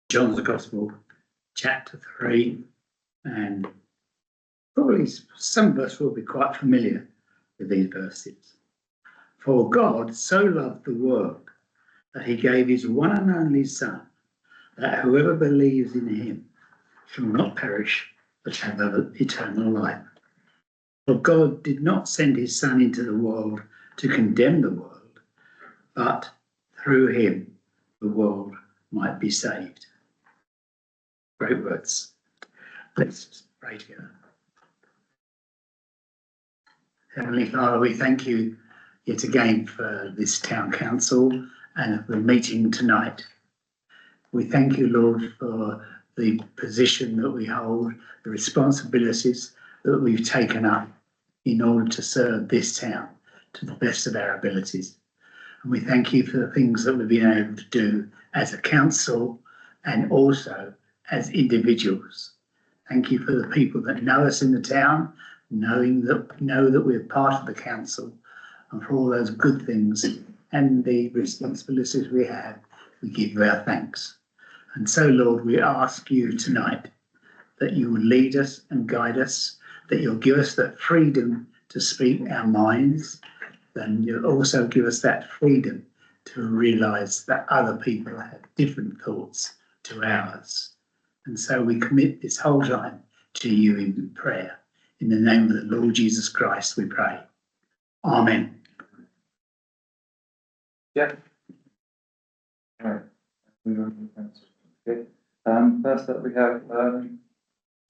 John's Gospel, chapter 3, and probably some of us will be quite familiar with these verses. For God so loved the world that he gave his one and only Son, that whoever believes in him shall not perish, but have eternal life. For God did not send his Son into the world to condemn the world, but through him the world might be saved. Great words. Let's pray together. Heavenly Father, we thank you yet again for this town council and for the meeting tonight. We thank you, Lord, for the position that we hold, the responsibilities that we've taken up in order to serve this town to the best of our abilities. And we thank you for the things that we've been able to do as a council and also as individuals. Thank you for the people that know us in the town, know that we're part of the council, and for all those good things and the responsibilities we have, we give you our thanks. And so, Lord, we ask you tonight that you will lead us and guide us, that you'll give us that freedom to speak our minds, then you'll also give us that freedom to realise that other people have different thoughts to ours. And so we commit this whole time to you in prayer. In the name of the Lord Jesus Christ, we pray. Amen. Yeah. All right. Okay. First up, we have to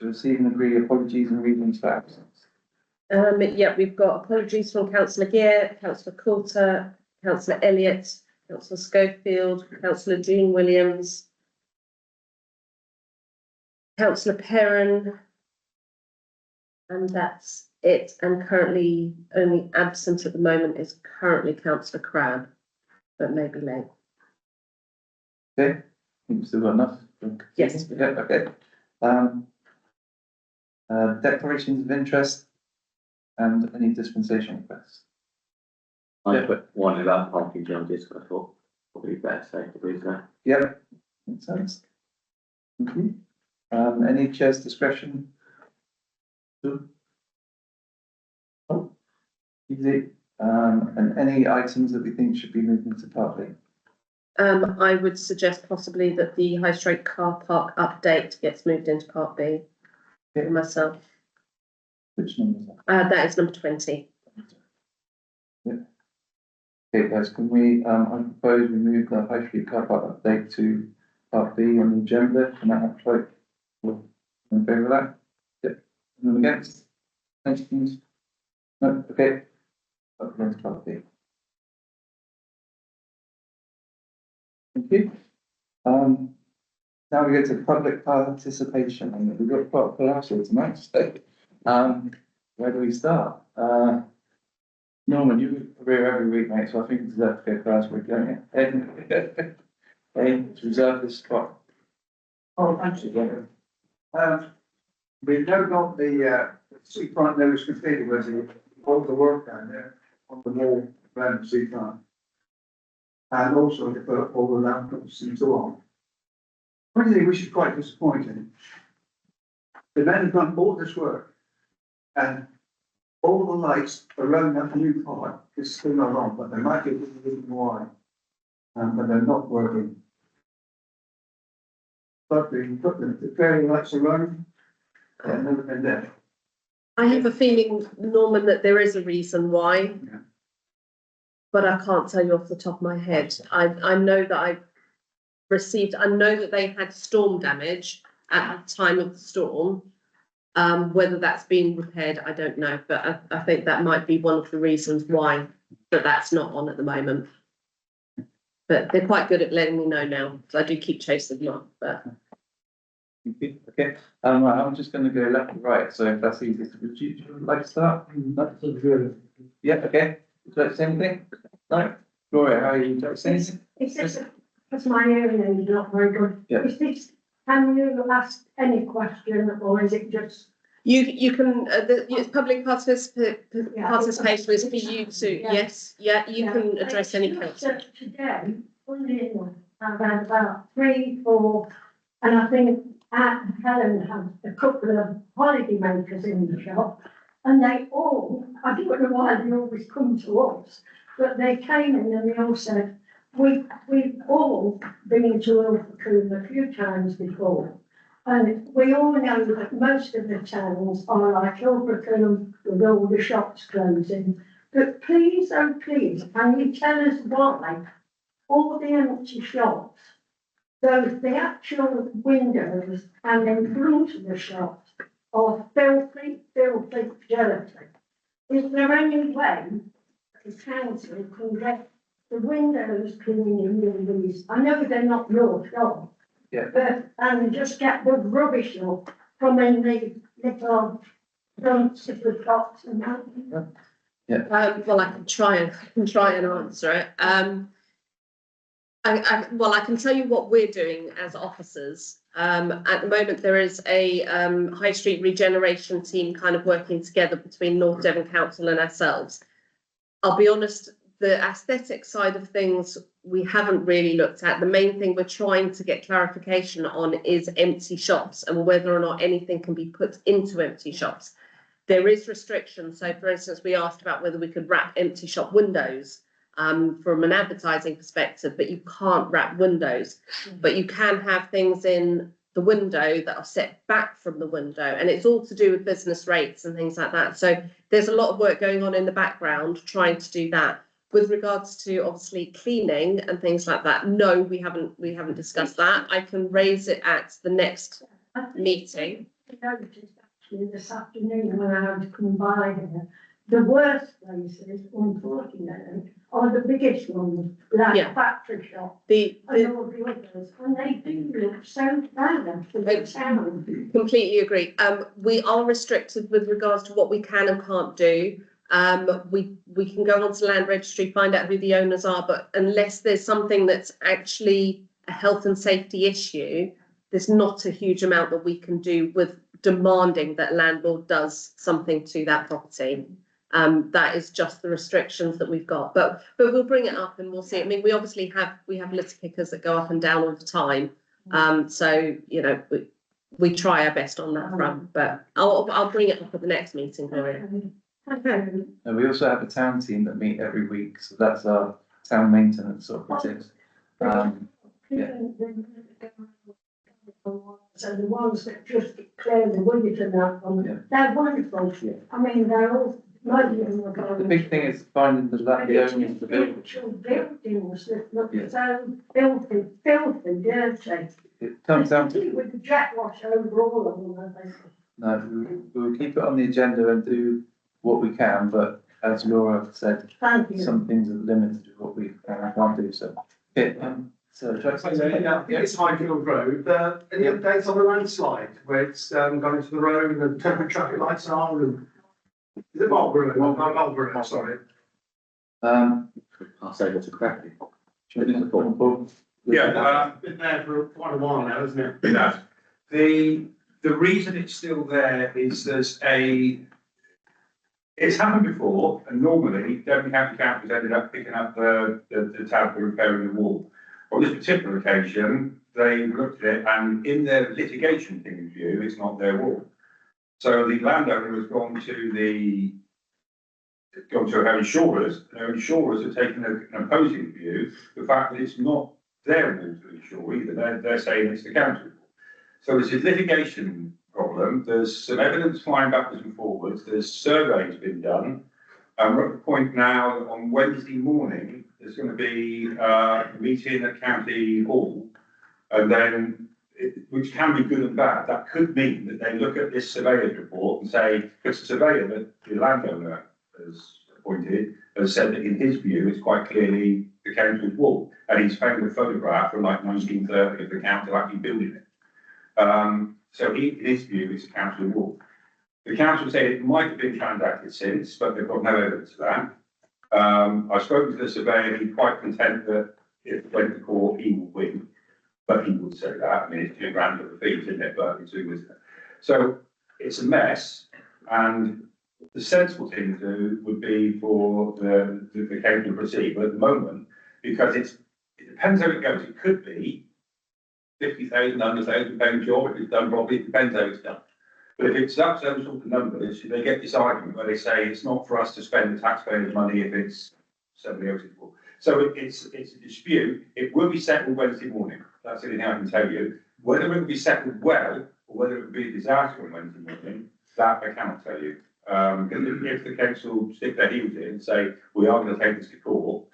receive and agree apologies and reasons for absence. Yeah, we've got apologies from Councillor Gear, Councillor Coulter, Councillor Elliott, Councillor Schofield, Councillor Jean Williams, Councillor Perrin, and that's it. And currently only absent at the moment is currently Councillor Crabb, but maybe late. Okay, we've still got enough. Yes. Yeah, okay. Declarations of interest and any dispensation requests. I put one about parking charges, I thought probably better safe to do so. Yep, makes sense. Thank you. Any chair's discretion? Oh, easy. And any items that we think should be moved into Part B? I would suggest possibly that the High Street car park update gets moved into Part B for myself. Which number is that? That is number 20. Yeah. Okay, guys, can we, I propose we move the High Street car park update to Part B on the agenda. Can I have like, in favour of that? Yep. Anyone against? Questions? No, okay. Up against Part B. Thank you. Now we go to public participation, and we've got quite a full house here tonight. So, where do we start? Norman, you career every week, mate, so I think you deserve to go first week, don't you? Hey, to reserve this spot. Oh, thank you. We've now got the seafront that was completed with all the work down there on the wall around the seafront. And also to put up all the lamps and so on. One thing which is quite disappointing, the men have done all this work and all the lights around that new part is still not on, but they might be a little more, but they're not working. But we put the fairy lights around, and never been there. I have a feeling, Norman, that there is a reason why, Yeah. but I can't tell you off the top of my head. I know that I know that they had storm damage at the time of the storm. Whether that's been repaired, I don't know, but I think that might be one of the reasons why that's not on at the moment. But they're quite good at letting me know now, so I do keep chasing them up. But Okay, right, I'm just going to go left and right, so if that's easy, would you like to start? That's good. Yeah, okay. Would you like to say anything? No? Gloria, how are you? Would you like to say anything? It's just, because my hearing is not very good. Yeah. Is this, can you ask any question, or is it just? you can public participation is for you to you can address any council. Today, funnily enough, I've had about 3, 4 And I think Helen had a couple of holiday makers in the shop, and they all, I don't know why they always come to us, but they came in and they all said, we've all been to Ilfracombe a few times before. And we all know that most of the towns are like Ilfracombe with all the shops closing. But please, oh please, can you tell us why all the empty shops, those the actual windows and in front of the shops are filthy, filthy, dirty? Is there any way the council can get the windows clean in these? I know they're not your job. Yeah. But, and just get the rubbish up from in the little dumps of the shops and that. Well, I can try and answer it. I can tell you what we're doing as officers. At the moment, there is a High Street regeneration team kind of working together between North Devon Council and ourselves. I'll be honest, the aesthetic side of things we haven't really looked at. The main thing we're trying to get clarification on is empty shops and whether or not anything can be put into empty shops. There is restrictions. So, for instance, we asked about whether we could wrap empty shop windows from an advertising perspective, but you can't wrap windows. But you can have things in the window that are set back from the window, and it's all to do with business rates and things like that. So there's a lot of work going on in the background trying to do that. With regards to obviously cleaning and things like that, no, we haven't discussed that. I can raise it at the next meeting. I noticed actually this afternoon when I had to come by here, the worst places, unfortunately, are the biggest ones, like Yeah. factory shops The and all the others, and they do look so bad for the town. Completely agree. We are restricted with regards to what we can and can't do. We can go onto land registry, find out who the owners are, but unless there's something that's actually a health and safety issue, there's not a huge amount that we can do with demanding that landlord does something to that property. That is just the restrictions that we've got, but we'll bring it up and we'll see. I mean, we obviously have litter pickers that go up and down all the time. So, you know, we try our best on that front, but I'll bring it up at the next meeting, Gloria. And we also have a town team that meet every week, so that's our town maintenance operatives. Yeah. So the ones that just clear the weeds and that Yeah. one, they're wonderful. Yeah. I mean, they're all, most of them are going. The big thing is finding the owners of the building. Actual buildings that look Yeah. so filthy, dirty. It comes down to, With the jet wash over all of them, I think. no, we'll keep it on the agenda and do what we can, but as Laura said, Thank you. some things are limited to what we can and can't do, so. Yeah, so, shall I say something? Yeah, I think it's Highfield Road. Any updates on the landslide where it's gone into the road and temporary traffic lights are on? And is it Marlborough? No, Marlborough, sorry. Pass over to Cracky. Yeah, been there for quite a while now, hasn't it? It has. The reason it's still there is it's happened before, and normally Devon County Council ended up picking up the tab for repairing the wall. On this particular occasion, they looked at it, and in their litigation thing view, it's not their wall. So the landowner has gone to our insurers, and our insurers have taken an opposing view, the fact that it's not their wall to insure either, they're saying it's the council. So there's a litigation problem, there's some evidence flying backwards and forwards, there's surveys been done, and we're at the point now that on Wednesday morning, there's going to be a meeting at County Hall, and then, which can be good and bad, that could mean that they look at this surveyor's report and say, because the surveyor that the landowner has appointed has said that in his view, it's quite clearly the council's wall, and he's found a photograph from like 1930 of the council actually building it. So in his view, it's a council wall. The council said it might have been transacted since, but they've got no evidence of that. I've spoken to the surveyor, he's quite content that if it went to court, he will win. But he would say that, I mean, it's £2,000 for the fees, isn't it? But it's who is it? So it's a mess, and the sensible thing to do would be for the council to proceed. But at the moment, because it depends how it goes, it could be 50,000, 100,000 pound job, if it's done properly, it depends how it's done. But if it's up to those sort of numbers, they get this argument where they say it's not for us to spend the taxpayers' money if it's somebody else's fault. So it's a dispute. It will be settled Wednesday morning. That's the only thing I can tell you. Whether it will be settled well or whether it will be a disaster on Wednesday morning, that I cannot tell you. If the council stick their heels in and say we are going to take this to court,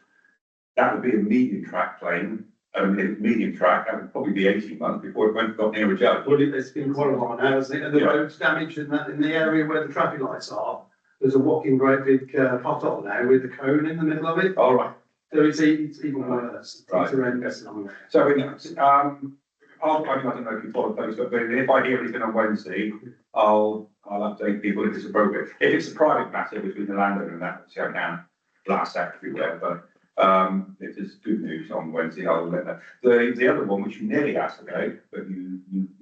that would be a medium track claim. If it's medium track, that would probably be 18 months before it went got near a judge. Well, it's been quite a while now, hasn't it? And the road's damaged in the area where the traffic lights are. There's a whacking great big pothole now with the cone in the middle of it. All right. So it's even worse. Right. It's horrendous. So, I don't know if you follow Facebook, but if I hear anything on Wednesday, I'll update people if it's appropriate. If it's a private matter between the landowner and that, see, I can blast out everywhere, but if there's good news on Wednesday, I'll let that. The other one, which you nearly asked about, but you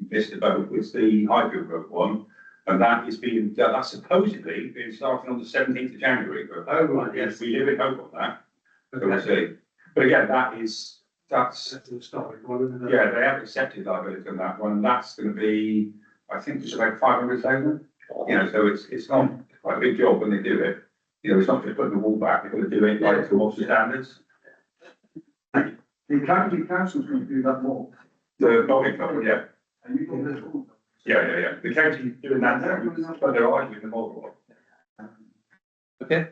missed the boat, was the Highfield Road one. And that is being done, that's supposedly being started on the 17th of January. But Oh, right, yes. we live in hope on that. So we'll see. But again, that's That's the historic one, isn't it? yeah, they have accepted liability on that one. That's going to be, I think it's about 500,000. You know, so it's not quite a big job when they do it. You know, it's not just putting the wall back, they're going to do it like to Oxford standards. The county council's going to do that more. The building company, yeah. And you can live. Yeah. The county doing that now, but they're arguing the model. Okay.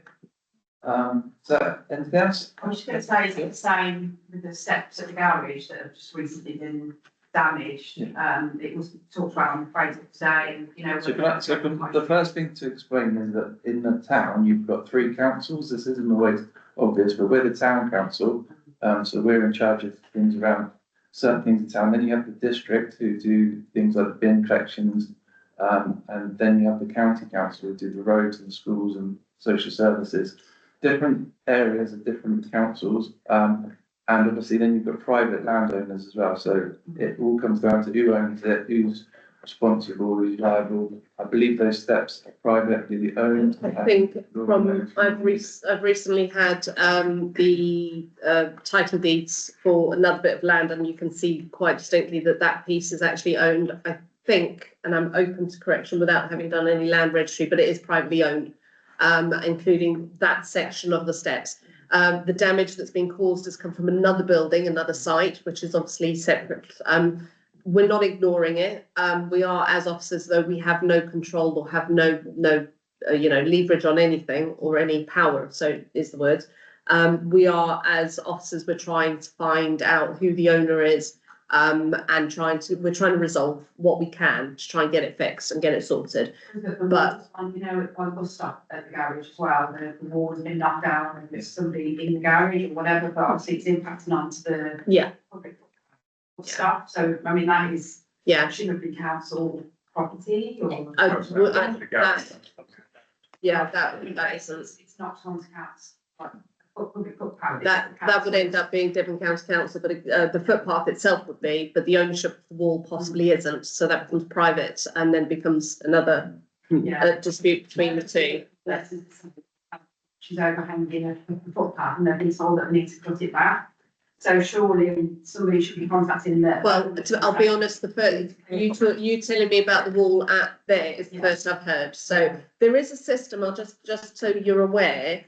So anything else? I was just going to say, is it the same with the steps at the garage that have just recently been damaged? It was talked about on Facebook today, and, you know. The first thing to explain is that in the town, you've got 3 councils. This isn't always obvious, but we're the town council. So we're in charge of things around certain things in town. Then you have the district who do things like bin collections. And then you have the county council who do the roads and schools and social services. Different areas of different councils. And obviously then you've got private landowners as well. So it all comes down to who owns it, who's responsible, who's liable. I believe those steps are privately owned. I think I've recently had the title deeds for another bit of land, and you can see quite distinctly that piece is actually owned, I think, and I'm open to correction without having done any land registry, but it is privately owned, including that section of the steps. The damage that's been caused has come from another building, another site, which is obviously separate. We're not ignoring it. We are, as officers, though, we have no control or have no leverage on anything or any power. So is the word. We are, as officers, we're trying to find out who the owner is, and we're trying to resolve what we can to try and get it fixed and get it sorted. But you know, I was stuck at the garage as well. The wall has been knocked down, and there's somebody in the garage or whatever. But obviously, it's impacting onto the public stuff. So I mean, that is shouldn't be council property or that isn't. It's not on council. Like, public footpath. That would end up being Devon County Council, but the footpath itself would be, but the ownership of the wall possibly isn't, so that becomes private and then becomes another dispute between the two. She's overhanging a footpath and they've been told that they need to cut it back. So surely somebody should be contacting them. Well, I'll be honest, the first, you telling me about the wall at there is the first I've heard. So there is a system, I'll just so you're aware.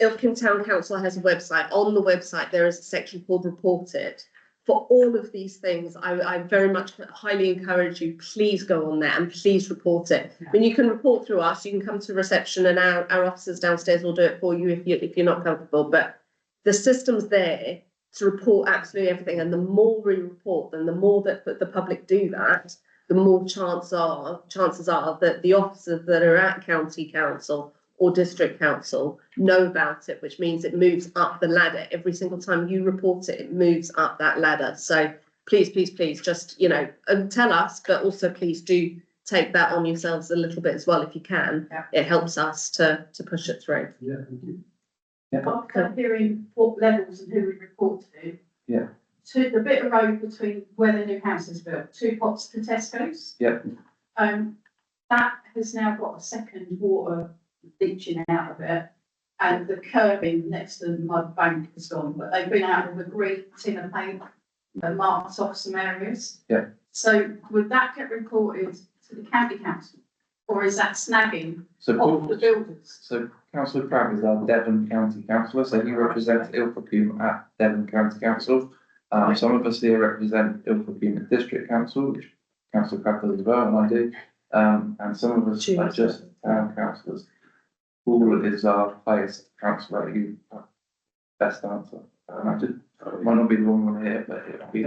Ilfracombe Town Council has a website. On the website, there is a section called Report It. For all of these things, I very much highly encourage you, please go on there and please report it. I mean, you can report through us, you can come to reception and our officers downstairs will do it for you if you're not comfortable. But the system's there to report absolutely everything. And the more we report and the more that the public do that, the more chances are that the officers that are at county council or district council know about it, which means it moves up the ladder. Every single time you report it, it moves up that ladder. So please, just, tell us, but also please do take that on yourselves a little bit as well, if you can. It helps us to push it through. Yeah, thank you. After hearing what levels and who we report to. Yeah. To the bit of road between where the new house is built, 2 pots to Tesco's. Yeah. That has now got a second water leaching out of it, and the curbing next to the mud bank has gone, but they've been out with a green tin of paint marked off some areas. Yeah. So would that get reported to the county council? Or is that snagging So of the builders? So Councillor Crabb is our Devon County Councillor, so he represents Ilfracombe at Devon County Council. Some of us here represent Ilfracombe District Council, which Councillor Crabb does as well, and I do. And some of us are just town councillors. Paul is our highest councillor, you best answer, I imagine. Might not be the wrong one here, but it'll be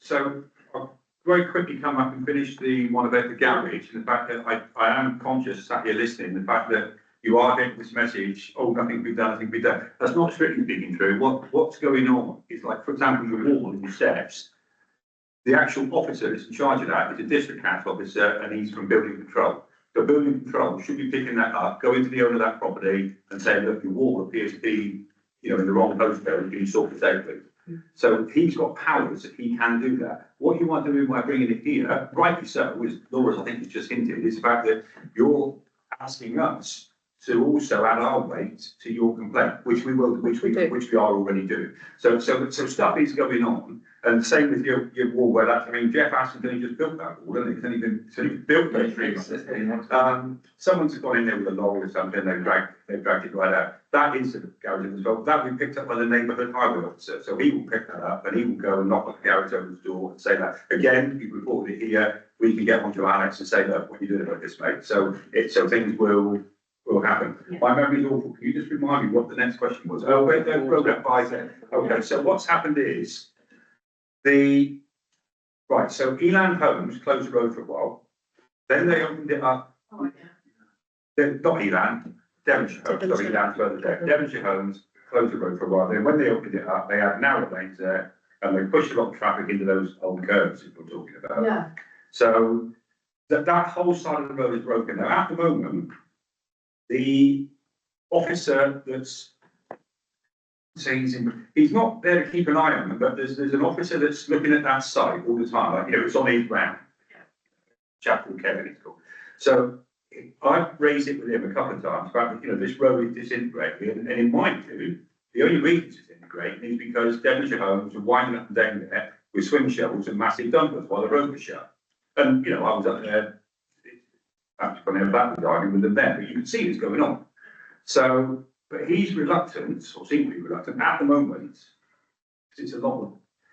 So I'll very quickly come up and finish the one about the garage, and the fact that I am conscious, sat here listening, the fact that you are getting this message, oh, nothing can be done, nothing can be done. That's not strictly speaking true. What's going on is, like, for example, the wall and the steps, the actual officer that's in charge of that is a district council officer, and he's from building control. So building control should be picking that up, going to the owner of that property and saying, look, your wall appears to be, you know, in the wrong postcode, can you sort this out, please? So he's got powers that he can do that. What you want to do by bringing it here, rightly so, as Laura's I think has just hinted, is the fact that you're asking us to also add our weight to your complaint, which we will, which we are already doing. So stuff is going on, and same with your wall where that's. I mean, Jeff Aston only just built that wall, hasn't he? It's only been built those 3 months. Someone's gone in there with a lorry or something. They've dragged it right out. That is the garage as well. That will be picked up by the neighbourhood highway officer, so he will pick that up and he will go and knock on the garage owner's door and say that again. You reported it here. We can get onto Alex and say, look, what are you doing about this, mate? So things will happen. Yeah. My memory's awful. Can you just remind me what the next question was? Oh, wait, no, program 5 then. Okay, so what's happened is so Elan Homes closed the road for a while. Then they opened it up. Oh, yeah. Then not Elan, Devonshire Homes. Sorry, Elan's further down. Devonshire Homes closed the road for a while. Then when they opened it up, they had narrow lanes there, and they pushed a lot of traffic into those old curves that we're talking about. Yeah. So that whole side of the road is broken. Now at the moment, the officer that's saying he's not there to keep an eye on them, but there's an officer that's looking at that site all the time. Like, you know, it's on his ground. Chap called Kevin, it's called. So I've raised it with him a couple of times about, you know, this road is disintegrating, and in my view, the only reason it's disintegrating is because Devonshire Homes are winding up and down there with swing shovels and massive dumpers while the road was shut. And you know, I was up there. Perhaps going to have that arguing with them then, but you can see what's going on. So, but he's reluctant, or seems to be reluctant at the moment, because it's a lot of,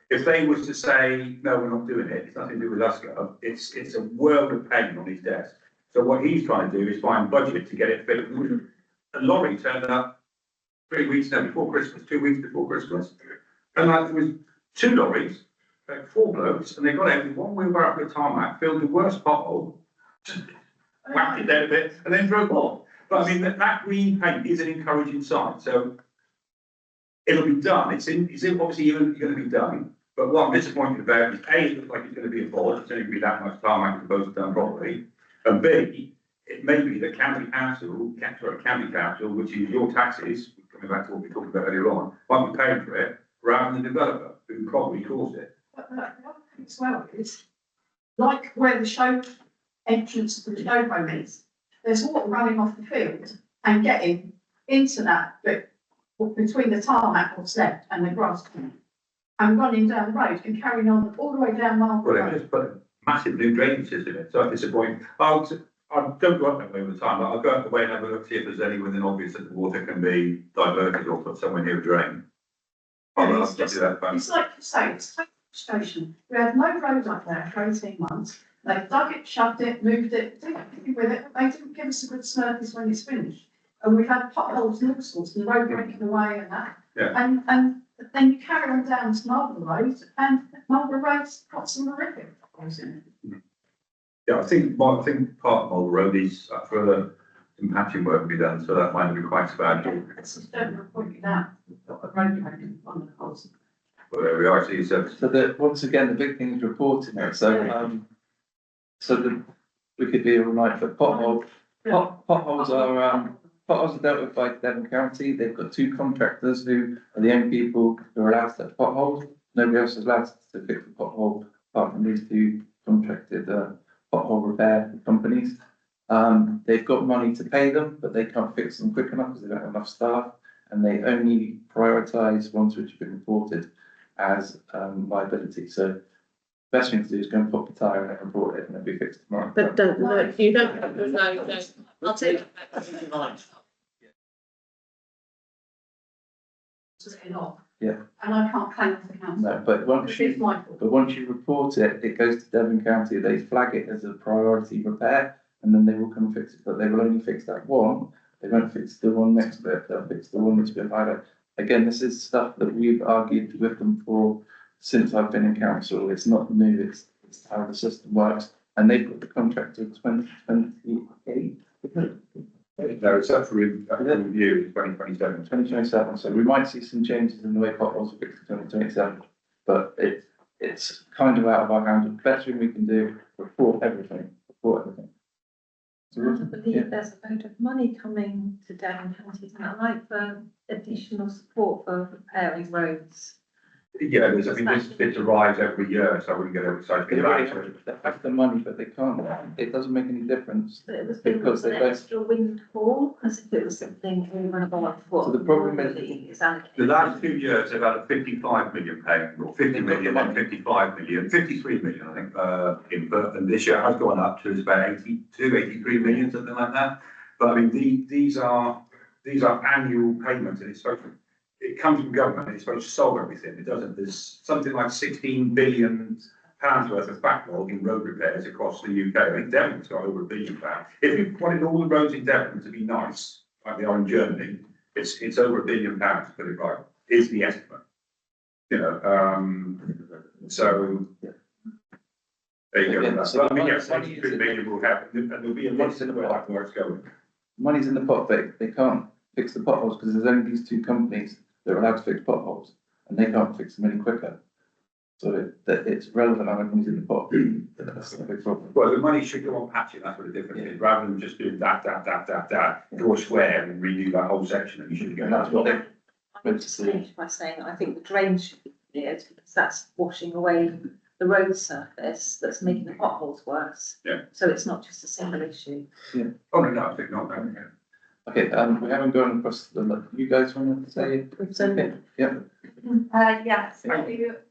if they was to say, no, we're not doing it, it's nothing to do with us, it's a world of pain on his desk. So what he's trying to do is find budget to get it fixed. A lorry turned up 3 weeks now before Christmas, 2 weeks before Christmas, and like, there was 2 lorries, like 4 blokes, and they got out with one wheelbarrow up the tarmac, filled the worst pothole, whacked it down a bit, and then drove off. But I mean, that green paint is an encouraging sign. So it'll be done. It's obviously going to be done. But what I'm disappointed about is A, it looks like it's going to be a board. It's only going to be that much tarmac as opposed to done properly. And B, it may be the county council, which is your taxes, coming back to what we talked about earlier on, might be paying for it rather than the developer who probably caused it. But the other thing as well is, like where the show entrance to the showroom is, there's water running off the field and getting into that bit between the tarmac what's left and the grass and running down the road and carrying on all the way down Marlborough Well, Road. they just put a massive new drainage system in, so I'm disappointed. I don't go up that way all the time, but I'll go up the way and have a look, see if there's any within obvious that the water can be diverted or put somewhere near a drain. I'll do that. It's like you say, it's total frustration. We had no road up there for 18 months. They dug it, shoved it, moved it, did everything with it, but they didn't give us a good service when it's finished. And we've had potholes and all sorts, and the road breaking away and that. Yeah. And then you carry on down to Marlborough Road, and Marlborough Road's got some horrific potholes in it. Yeah, I think part of Marlborough Road is up for some patching work to be done, so that might be quite bad. It's just don't point it out, got a road breaking on the holes. But there we are, see, so once again, the big thing is reporting it, so we could be all night, but potholes are dealt with by Devon County. They've got 2 contractors who are the only people who are allowed to set potholes. Nobody else is allowed to fix the pothole apart from these 2 contracted pothole repair companies. They've got money to pay them, but they can't fix them quick enough because they don't have enough staff, and they only prioritise ones which have been reported. as, liability, so best thing to do is go and pop the tyre in it, report it, and it'll be fixed tomorrow. But don't, no, you don't, no, I'll take that back. Just get off. Yeah. And I can't claim off the council. No, but once It's you, my fault. but once you report it, it goes to Devon County, they flag it as a priority repair, and then they will come fix it, but they will only fix that one, they won't fix the one next to it, they'll fix the one that's been highlighted. Again, this is stuff that we've argued with them for since I've been in council, it's not new, it's how the system works, and they've got the contract till 2028. No, it's up for review in 2027. 2027, so we might see some changes in the way potholes are fixed in 2027, but it's kind of out of our hands. The best thing we can do, report everything. So, I believe there's a load of money coming to Devon County, isn't it, like for additional support for repairing roads? Yeah, there's, I mean, this arrives every year, so I wouldn't get overexcited about it. they have the money, but they can't, it doesn't make any difference. But it was being Because an they don't- extra windfall, as if it was something over and above what So the problem is- normally is allocated. The last 2 years, they've had a 55 million payment, or 50 million, then 55 million, 53 million, I think, input, and this year has gone up to about 82, 83 million, something like that. But I mean, these are annual payments, and it's supposed to, it comes from government, it's supposed to solve everything, it doesn't. There's something like 16 billion pounds worth of backlog in road repairs across the UK. I think Devon's got over £1 billion. If you wanted all the roads in Devon to be nice, like they are in Germany, it's over £1 billion to put it right, is the estimate. You know, so there you go. So Well, I mean, the yes, money is 83 million will happen, and there'll be a list of where that work's going. Money's in the pot, but they can't fix the potholes because there's only these two companies that are allowed to fix potholes, and they can't fix them any quicker. So it's relevant how much money's in the pot. That's the big problem. Well, the money should go on patching, that's what the difference is, rather than just doing that, go a square and renew that whole section, and you should go. And that's what they, I would just finish by saying I think the drain should be cleared because that's washing away the road surface that's making the potholes worse. Yeah. So it's not just a single issue. Oh, no, I think not, no. okay, we haven't gone across the, you guys want to say it? We've done it. Yeah. Yes,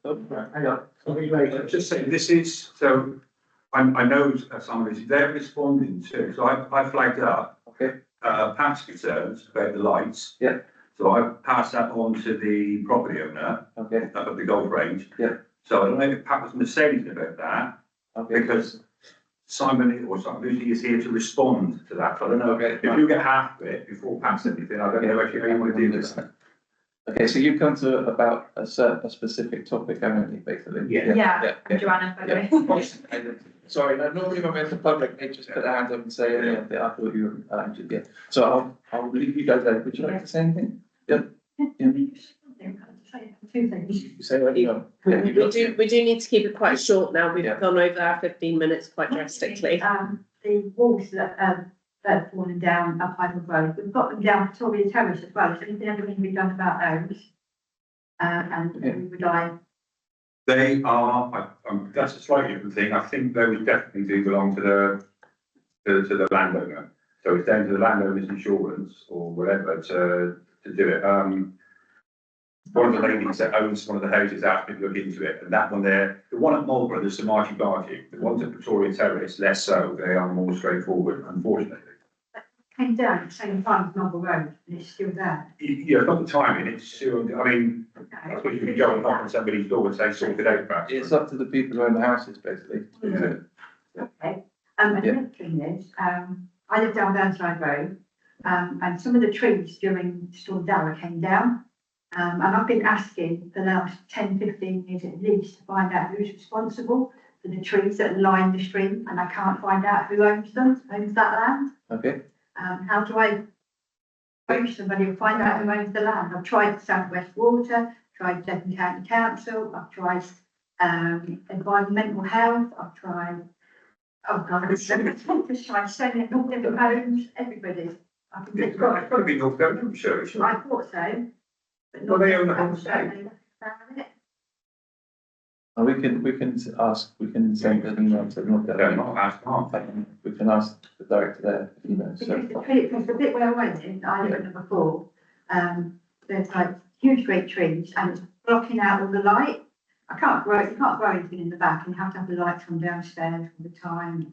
Oh, hang on. Just saying, this is, so, I know some of this, they're responding to, so I flagged up, Okay. Pat's concerns about the lights. Yeah. So I passed that on to the property owner Okay, of the golf range. Yeah. So I don't know if Pat was going to say anything about that, okay. because Simon Lucy is here to respond to that. So I don't know, Okay. if you get half of it before Pat says anything, I don't know actually how you want to do this. Okay, so you've come to about a specific topic, haven't you, basically? Yeah, I'm Joanna, by the way. Sorry, no, normally when we're in the public, they just put their hands up and say, yeah, I thought you were, actually, yeah. So I'll leave you guys there. Would you like to say anything? Yeah. two things. You say what you want. Yeah, you've got- We do need to keep it quite short now, we've Yeah. gone over our 15 minutes quite drastically. The walls that are falling down up Highland Road, we've got them down Victoria Terrace as well, is anything ever going to be done about those? And Yeah. we would like, They are, that's a slightly different thing. I think those definitely do belong to the landowner. So it's down to the landowner's insurance or whatever to do it. One of the ladies that owns one of the houses asked me to look into it, and that one there, the one at Marlborough, there's some argy-bargy. The ones at Victoria Terrace, less so. They are more straightforward, unfortunately. came down at the same time as Novel Road, and it's still there. Yeah, it's not the timing, it's still, I mean, I suppose you could go and knock on somebody's door and say, sort it out, perhaps. It's up to the people who own the houses, basically. Yeah. Okay, and the other thing is, I live down Burnside Road, and some of the trees during Storm Darragh came down. And I've been asking for the last 10, 15 years at least to find out who's responsible for the trees that line the stream, and I can't find out who owns them, owns that land. Okay, How do I approach somebody and find out who owns the land? I've tried South West Water, tried Devon County Council, I've tried environmental health, I've tried, oh God, I've tried sending it all different homes, everybody. I can It's got to be North Devon, I'm sure. I thought so. But Well, not they own the whole everyone, state. don't they? and we can ask, we can send an email to North They're Devon. not asked, aren't they? We can ask the director there, if he knows, Because so. the bit where I went in, I live at number 4, there's like huge great trees and it's blocking out all the light. You can't grow anything in the back and you have to have the lights come downstairs all the time.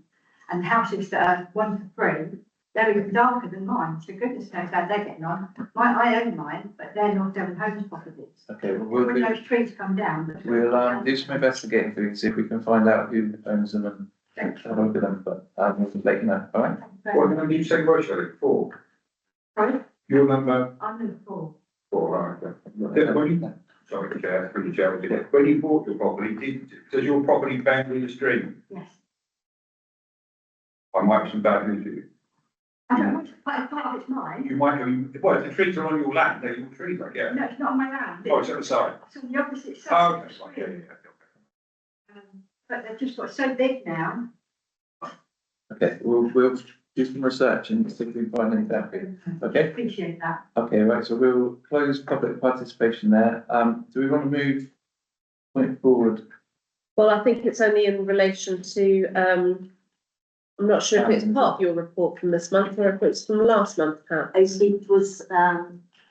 And the houses that are 1 to 3, they're even darker than mine, so goodness knows how they're getting on. I own mine, but they're North Devon Homes properties. Okay, well, we'll When do, those trees come down. we'll, do some investigating for you, see if we can find out who owns them and have a look at them, but, we'll let you know, all right? What number did you say was, Shelley? 4? Sorry, Your number I'm number 4. 4, right, okay. When you, sorry, Chair, through the chair, when you bought your property, does your property boundary the stream? Yes. I might have some bad news for you. I don't know, part of it's mine. You might have, well, if the trees are on your land, they're your trees, I guess. No, it's not on my land. Oh, it's on the side. It's on the opposite Oh, side. okay, fine, yeah, yeah, But they've just got so big now. Okay, we'll do some research and see if we can find anything out for you, okay? Appreciate that. Okay, right, so we'll close public participation there. Do we want to move point forward? Well, I think it's only in relation to, I'm not sure if it's part of your report from this month or if it's from last month, Pat. It was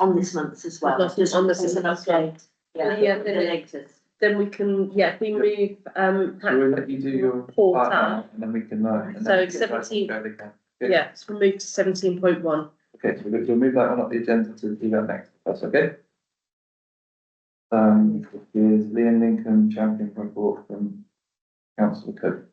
on this month's as well. Not on this As an month, yeah. update. Yeah, Yeah, the then latest. Then we can, if we move, So we'll let you do your report part out. now, and then we can, and then So we can 17. go again. Yeah, it's removed to 17.1. Okay, so we'll move that one up the agenda to do that next, if that's okay? Is Liam Lincoln champion report from Councillor Cook.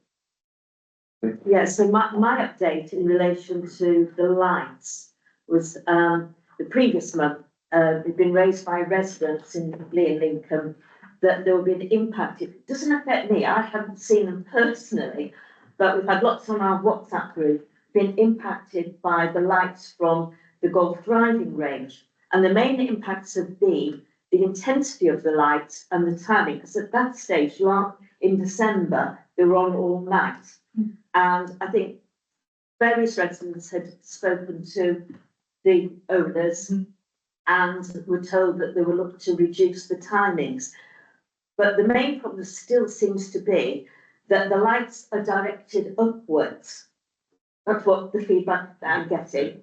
Yeah, so my update in relation to the lights was, the previous month, it'd been raised by residents in Lee and Lincoln that there will be an impact. It doesn't affect me, I haven't seen them personally, but we've had lots on our WhatsApp group been impacted by the lights from the golf driving range. And the main impacts have been the intensity of the lights and the timing, because at that stage, you aren't in December, they were on all night. And I think various residents had spoken to the owners and were told that they were looking to reduce the timings. But the main problem still seems to be that the lights are directed upwards. That's what the feedback that I'm getting.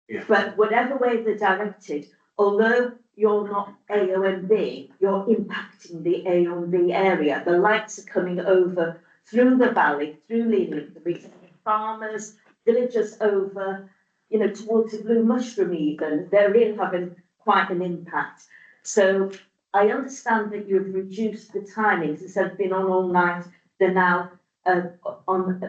Yeah. But whatever way they're directed, although you're not A O and B, you're impacting the A and B area. The lights are coming over through the valley, through Leland, the farmers, villagers over, towards the Blue Mushroom even. They're really having quite an impact. So I understand that you've reduced the timings. Instead of being on all night, they're now on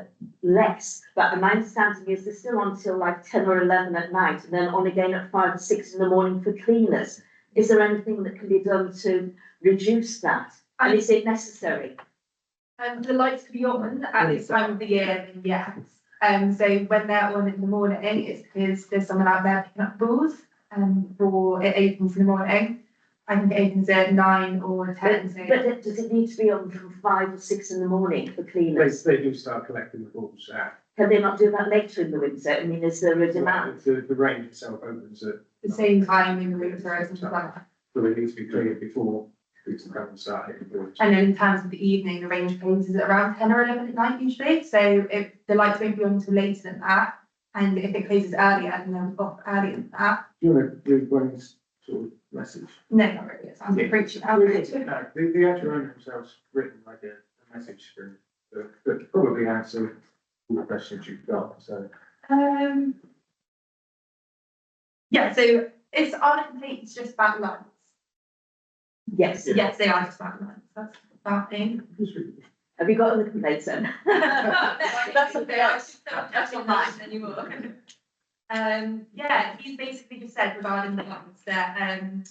less. But my understanding is they're still on till like 10 or 11 at night and then on again at 5 or 6 in the morning for cleaners. Is there anything that can be done to reduce that? And is it necessary? The lights to be on at this time of the year, then yes. So when they're on in the morning, it's because there's someone out there picking up balls, for it opens in the morning. I think it opens at 9 or 10. But does it need to be on from 5 or 6 in the morning for cleaners? They do start collecting the balls out. Can they not do that later in the winter? I mean, is there a demand? The range itself opens at. The same time in the winter as in the summer. So they need to be cleared before we can come and start hitting balls. And then in terms of the evening, the range closes at around 10 or 11 at night usually. So if the lights won't be on until later than that, and if it closes earlier, then they're off earlier than that. Do you want to do one sort of message? No, not really. It sounds like preaching out. No, the actual owner themselves written like a message for that probably answer all the questions you've got, so. Yeah, so it's on a complete, it's just about lights. Yes. Yes, they are just about lights. That's about it. Have you got other complaints then? That's what they are. That's not mine anymore. Yeah, he's basically just said regarding the lights that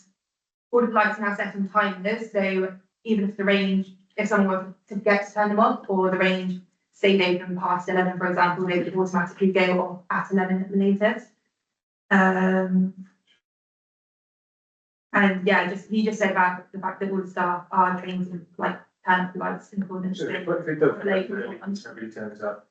all of the lights are now set on timers. So even if the range, if someone were to forget to turn them off, or the range stayed open past 11, for example, they would automatically go off at 11 at the latest. And yeah, he just said about the fact that all the staff are trained to like turn off the lights in accordance So with if it does, somebody turns up,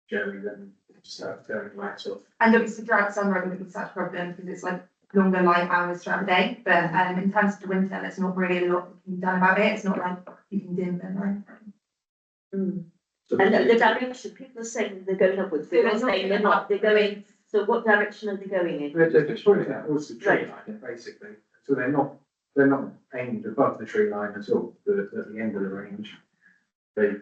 Jerry, then just start turning lights off. And obviously throughout summer it would be such a problem because it's like longer light hours throughout the day. But in terms of the winter, there's not really a lot that can be done about it. It's not like you can dim them or anything. And the direction, people are saying they're going upwards, So they're saying they're not, they're going, so what direction are they going in? They're just pointing out, what's the tree line, basically, So they're not aimed above the tree line at all, they're at the end of the range. But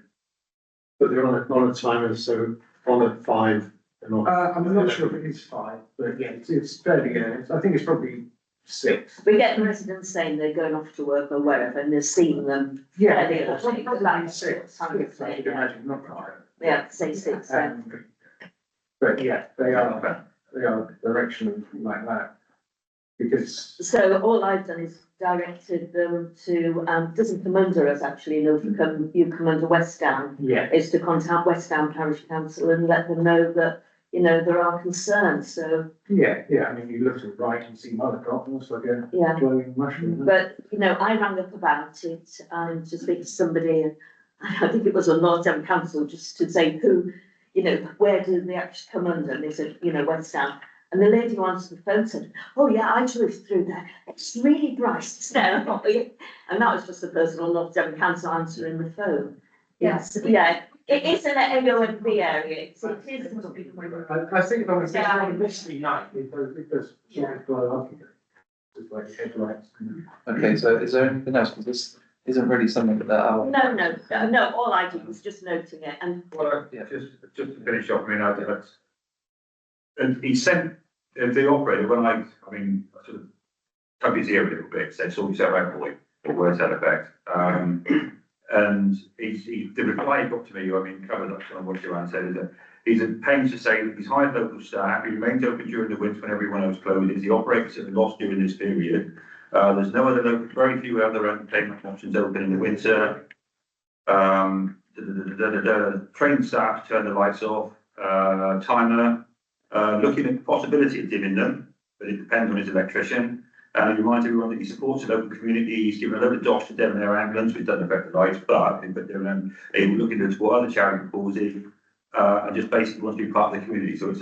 they're on a timer, so on at 5, they're not. I'm not sure if it is 5, but yeah, it's fairly good. I think it's probably 6. We get the residents saying they're going off to work or wherever and they're seeing them. Yeah, fairly it's early. probably About 6, I would imagine, not 5. Yeah, say 6 then. But yeah, they are directionally like that. Because, So all I've done is directed them to, doesn't come under us actually, you come under West Down, yeah, is to contact West Down Parish Council and let them know that, you know, there are concerns, so, yeah, I mean, you look to the right and see mothercrop, looks like a yeah. glowing mushroom. But, you know, I rang up about it, to speak to somebody, and I think it was on North Devon Council, just to say who, you know, where do they actually come under, and they said, you know, West Down. And the lady who answered the phone said, oh yeah, I drove through there, it's really bright, it's there. And that was just the person on North Devon Council answering the phone. Yes, yeah, it is an AONB area, it is. I think that was a mystery night because it's glow up. It's like headlights. Okay, so is there anything else? Because this isn't really something that our. No, all I did was just noting it and. Well, just to finish off, I mean, and he sent the operator when I sort of tugged his ear a little bit, said, sort yourself out, boy, or words to that effect. And the reply he got to me, I mean, covered up on what Joanne said, is that he's at pains to say that he's hired local staff, he remains open during the winter when everyone else closes, the operators have been lost during this period. There's no other local, very few other entertainment options open in the winter. Trained staff turn the lights off, timer. Looking at the possibility of dimming them, but it depends on his electrician. He reminds everyone that he supports the local community. He's given a load of dosh to Devon Air Ambulance, which doesn't affect the lights, but he's looking to support other charity causes, and just basically wants to be part of the community. So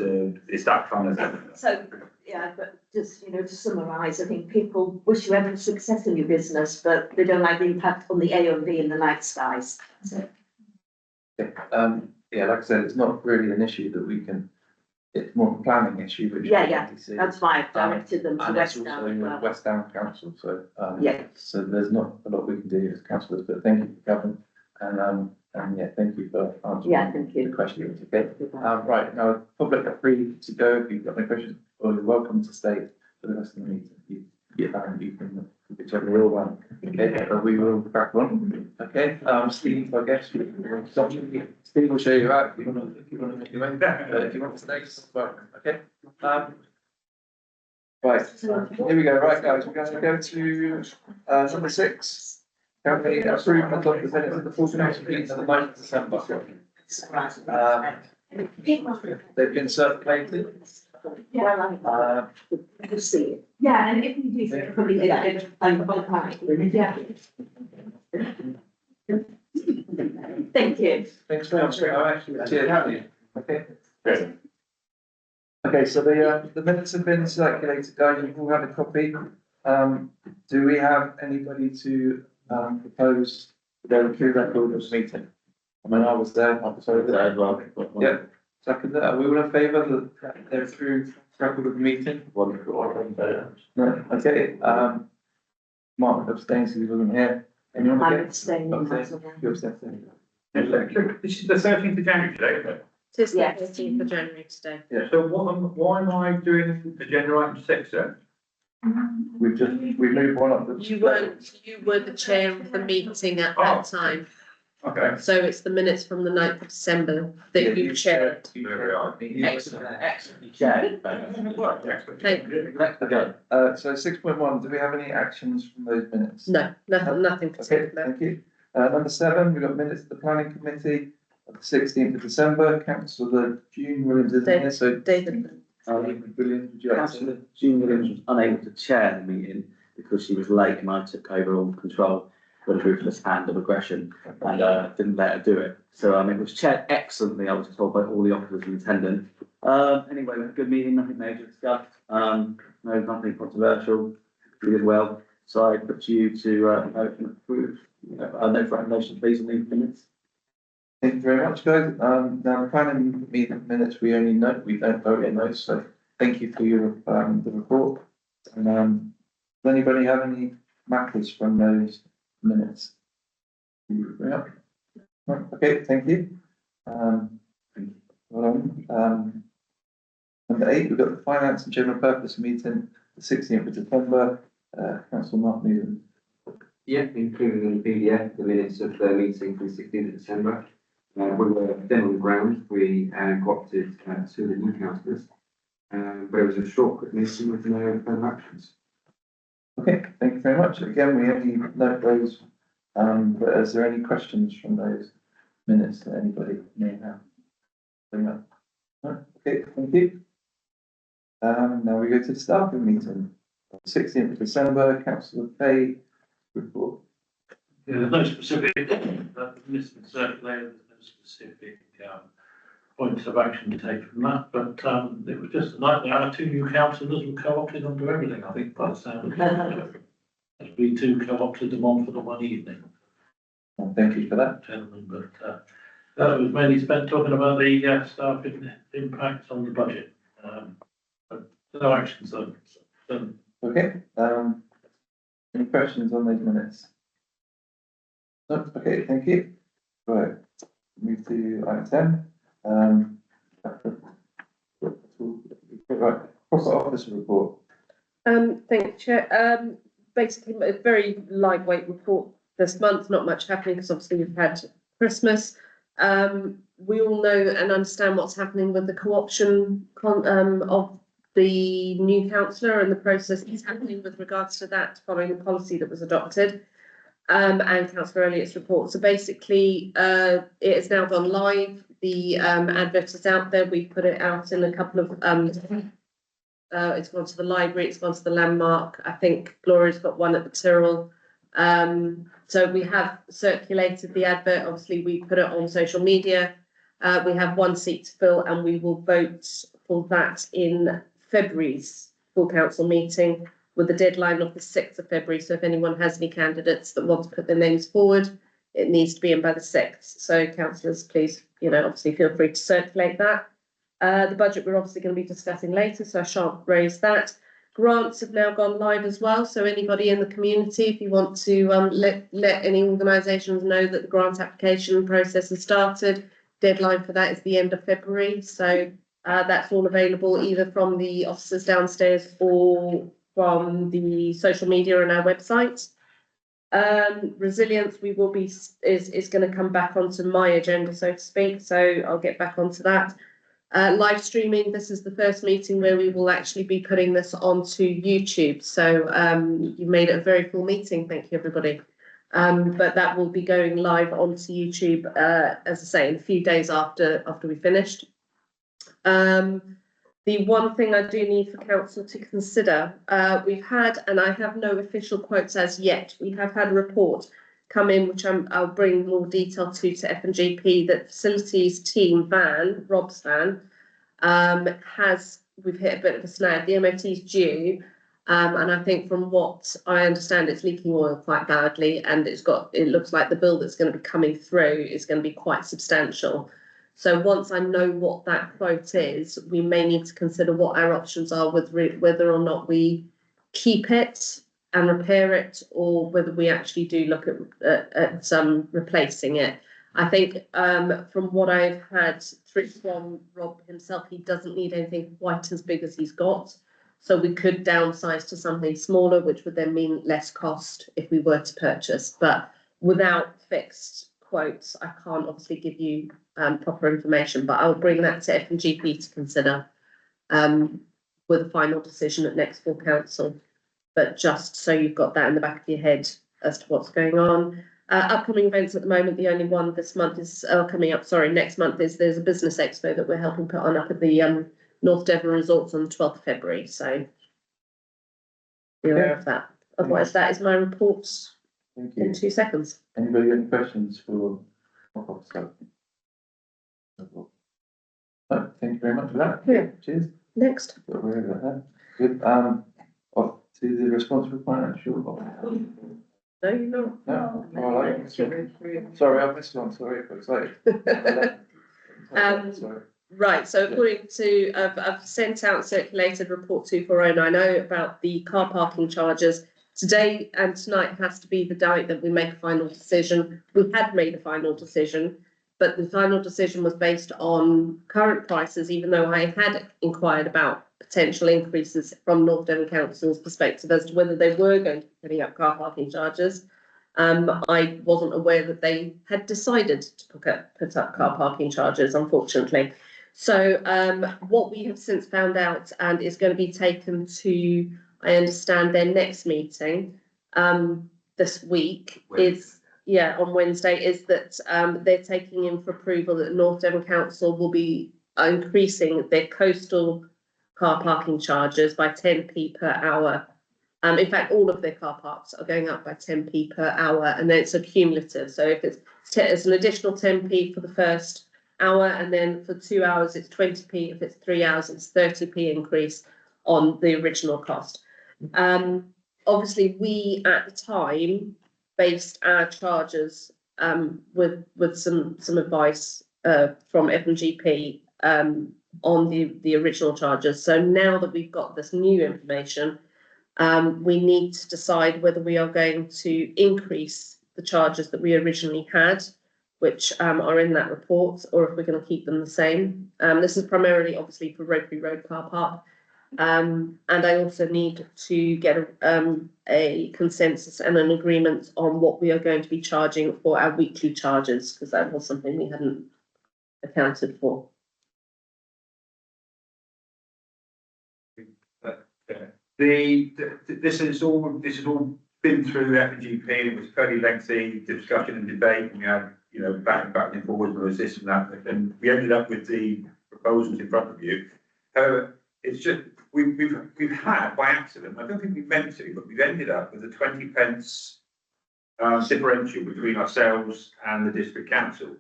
it's that kind of thing. So, yeah, but just, you know, to summarise, I think people wish you every success in your business, but they don't like the impact on the A&B and the night skies. So. Yeah, like I said, it's not really an issue that we can. It's more a planning issue, which. Yeah, that's why I've directed them to West Down as well. West Down Council, so, yeah. So there's not a lot we can do as councillors, but thank you for coming, and yeah, thank you for answering the questions, okay? Right, now, public are free to go, if you've got any questions, or you're welcome to stay for the rest of the meeting. You can, whichever you want, okay, but we will crack on, okay? Steve, I guess, Steve will show you out if you wanna make your way back, but if you want to stay, welcome, okay? Right, here we go, right guys, we're gonna go to, number 6. Can we approve of the minutes of the full council meeting on the 9th of December? They've been circulated. Yeah. See it. Yeah, and if you do, probably, yeah. Thank you. Thanks very much. Cheers. Okay. Okay, so the minutes have been circulated, guys, you've all had a copy. Do we have anybody to propose to go through record of the meeting? I mean, I was there, yeah, second, are we all in favour that they're through record of the meeting? No, okay, Mark abstains because he wasn't here. Anyone I'm against? abstaining. You're abstaining. This is the 13th of January today, It is the Yes. 13th of January today. yeah. So why am I doing agenda item 6 then? We've moved one up. You were the chair of the meeting at that time. Okay. So it's the minutes from the 9th of December that you chaired. There we are. Excellent chaired. Thank you. So 6.1, do we have any actions from those minutes? No, nothing Okay, particular. thank you. Number 7, we've got minutes of the planning committee of the 16th of December. Councillor June Williams isn't here, so David. Williams, would you like to? Councillor June Williams was unable to chair the meeting because she was late and I took over all control with a ruthless hand of aggression and didn't let her do it. So it was chaired excellently, I was told by all the officers in attendance. Anyway, we had a good meeting, nothing major discussed, nothing controversial, we did well. So I put you to approve, no for recommendation, please, on these minutes. Thank you very much, guys. Now, the planning meeting minutes, we only note, we don't vote in those, so thank you for your, the report. And, Does anybody have any matters from those minutes? Bring up? Right, okay, thank you. Well done. Number 8, we've got the finance and general purpose meeting, the 16th of December, Councillor Mark Newland. Yeah, including in the PDF, the minutes of the meeting from the 16th of December. We were then on the ground, we co-opted 2 of the new councillors. But it was a short, quick meeting with no further actions. Okay, thank you very much. Again, we only note those, but is there any questions from those minutes that anybody may have? Bring up. No? Okay, thank you. Now we go to the staffing meeting, 16th of December, Councillor Fay report. Yeah, there's no specific, list circulated, there's no specific points of action to take from that, but it was just a night our 2 new councillors were co-opted onto everything, I think, by the sound of it. As we 2 co-opted them on for the one evening. Well, thank you for that. Gentlemen, but that was mainly spent talking about the staff impacts on the budget. But no actions done. Okay, any questions on those minutes? No, okay, thank you. Right, move to item 10. Right, profit officer report. Thank you, Chair. Basically, a very lightweight report this month, not much happening because obviously we've had Christmas. We all know and understand what's happening with the co-option of the new councillor and the process that's happening with regards to that following the policy that was adopted. And Councillor Elliott's report. So basically, it has now gone live. The advert is out there. We put it out in a couple of it's gone to the library, it's gone to the Landmark. I think Gloria's got one at the Tyrrell. So we have circulated the advert. Obviously, we put it on social media. We have 1 seat to fill, and we will vote for that in February's full council meeting, with the deadline of the 6th of February. So if anyone has any candidates that want to put their names forward, it needs to be in by the 6th. So councillors, please, obviously feel free to circulate that. The budget we're obviously going to be discussing later, so I shan't raise that. Grants have now gone live as well. So anybody in the community, if you want to let any organisations know that the grant application process has started, deadline for that is the end of February. So that's all available either from the officers downstairs or from the social media and our website. Resilience, we will be is going to come back onto my agenda, so to speak. So I'll get back onto that. Live streaming, this is the first meeting where we will actually be putting this onto YouTube. So you made it a very full meeting. Thank you, everybody. But that will be going live onto YouTube, as I say, in a few days after we finished. The one thing I do need for council to consider, we've had, and I have no official quotes as yet, we have had a report come in, which I'll bring more detail to F&GP, that facilities team van, Rob's van, we've hit a bit of a snag. The MOT is due, and I think from what I understand, it's leaking oil quite badly, and it looks like the bill that's going to be coming through is going to be quite substantial. So once I know what that quote is, we may need to consider what our options are with whether or not we keep it and repair it, or whether we actually do look at replacing it. I think from what I've had through from Rob himself, he doesn't need anything quite as big as he's got. So we could downsize to something smaller, which would then mean less cost if we were to purchase. But without fixed quotes, I can't obviously give you proper information, but I'll bring that to F&GP to consider with a final decision at next full council. But just so you've got that in the back of your head as to what's going on. Upcoming events at the moment, the only one this month is next month is there's a business expo that we're helping put on up at the North Devon Resorts on the 12th of February. So be aware of that. Otherwise, that is my report in 2 seconds. Anybody got any questions for officer? No, thank you very much for that. Yeah. Cheers. Next. Good. Off to the responsible financial officer. No, you're not. No. All right. Sorry, I missed one. Sorry, I'm excited. Sorry. Right, so according to, I've sent out circulated report 24090 about the car parking charges Today and tonight has to be the night that we make a final decision. We had made a final decision, but the final decision was based on current prices, even though I had inquired about potential increases from North Devon Council's perspective as to whether they were going to be putting up car parking charges. I wasn't aware that they had decided to put up car parking charges, unfortunately. So what we have since found out and is going to be taken to, I understand, their next meeting this week is, on Wednesday, is that they're taking in for approval that North Devon Council will be increasing their coastal car parking charges by 10p per hour. In fact, all of their car parks are going up by 10p per hour, and then it's a cumulative. So if it's an additional 10p for the first hour, and then for 2 hours it's 20p. If it's 3 hours, it's 30p increase on the original cost. Obviously, we at the time based our charges with some advice from F&GP on the original charges. So now that we've got this new information, we need to decide whether we are going to increase the charges that we originally had, which are in that report, or if we're going to keep them the same. This is primarily, obviously, for Rotary Road Car Park. And I also need to get a consensus and an agreement on what we are going to be charging for our weekly charges, because that was something we hadn't accounted for. This has all been through F&GP, and it was fairly lengthy discussion and debate, and we had, back and forward, there was this and that, and we ended up with the proposals in front of you. It's just, we've had, by accident, I don't think we meant to, but we've ended up with a 20 pence differential between ourselves and the district council.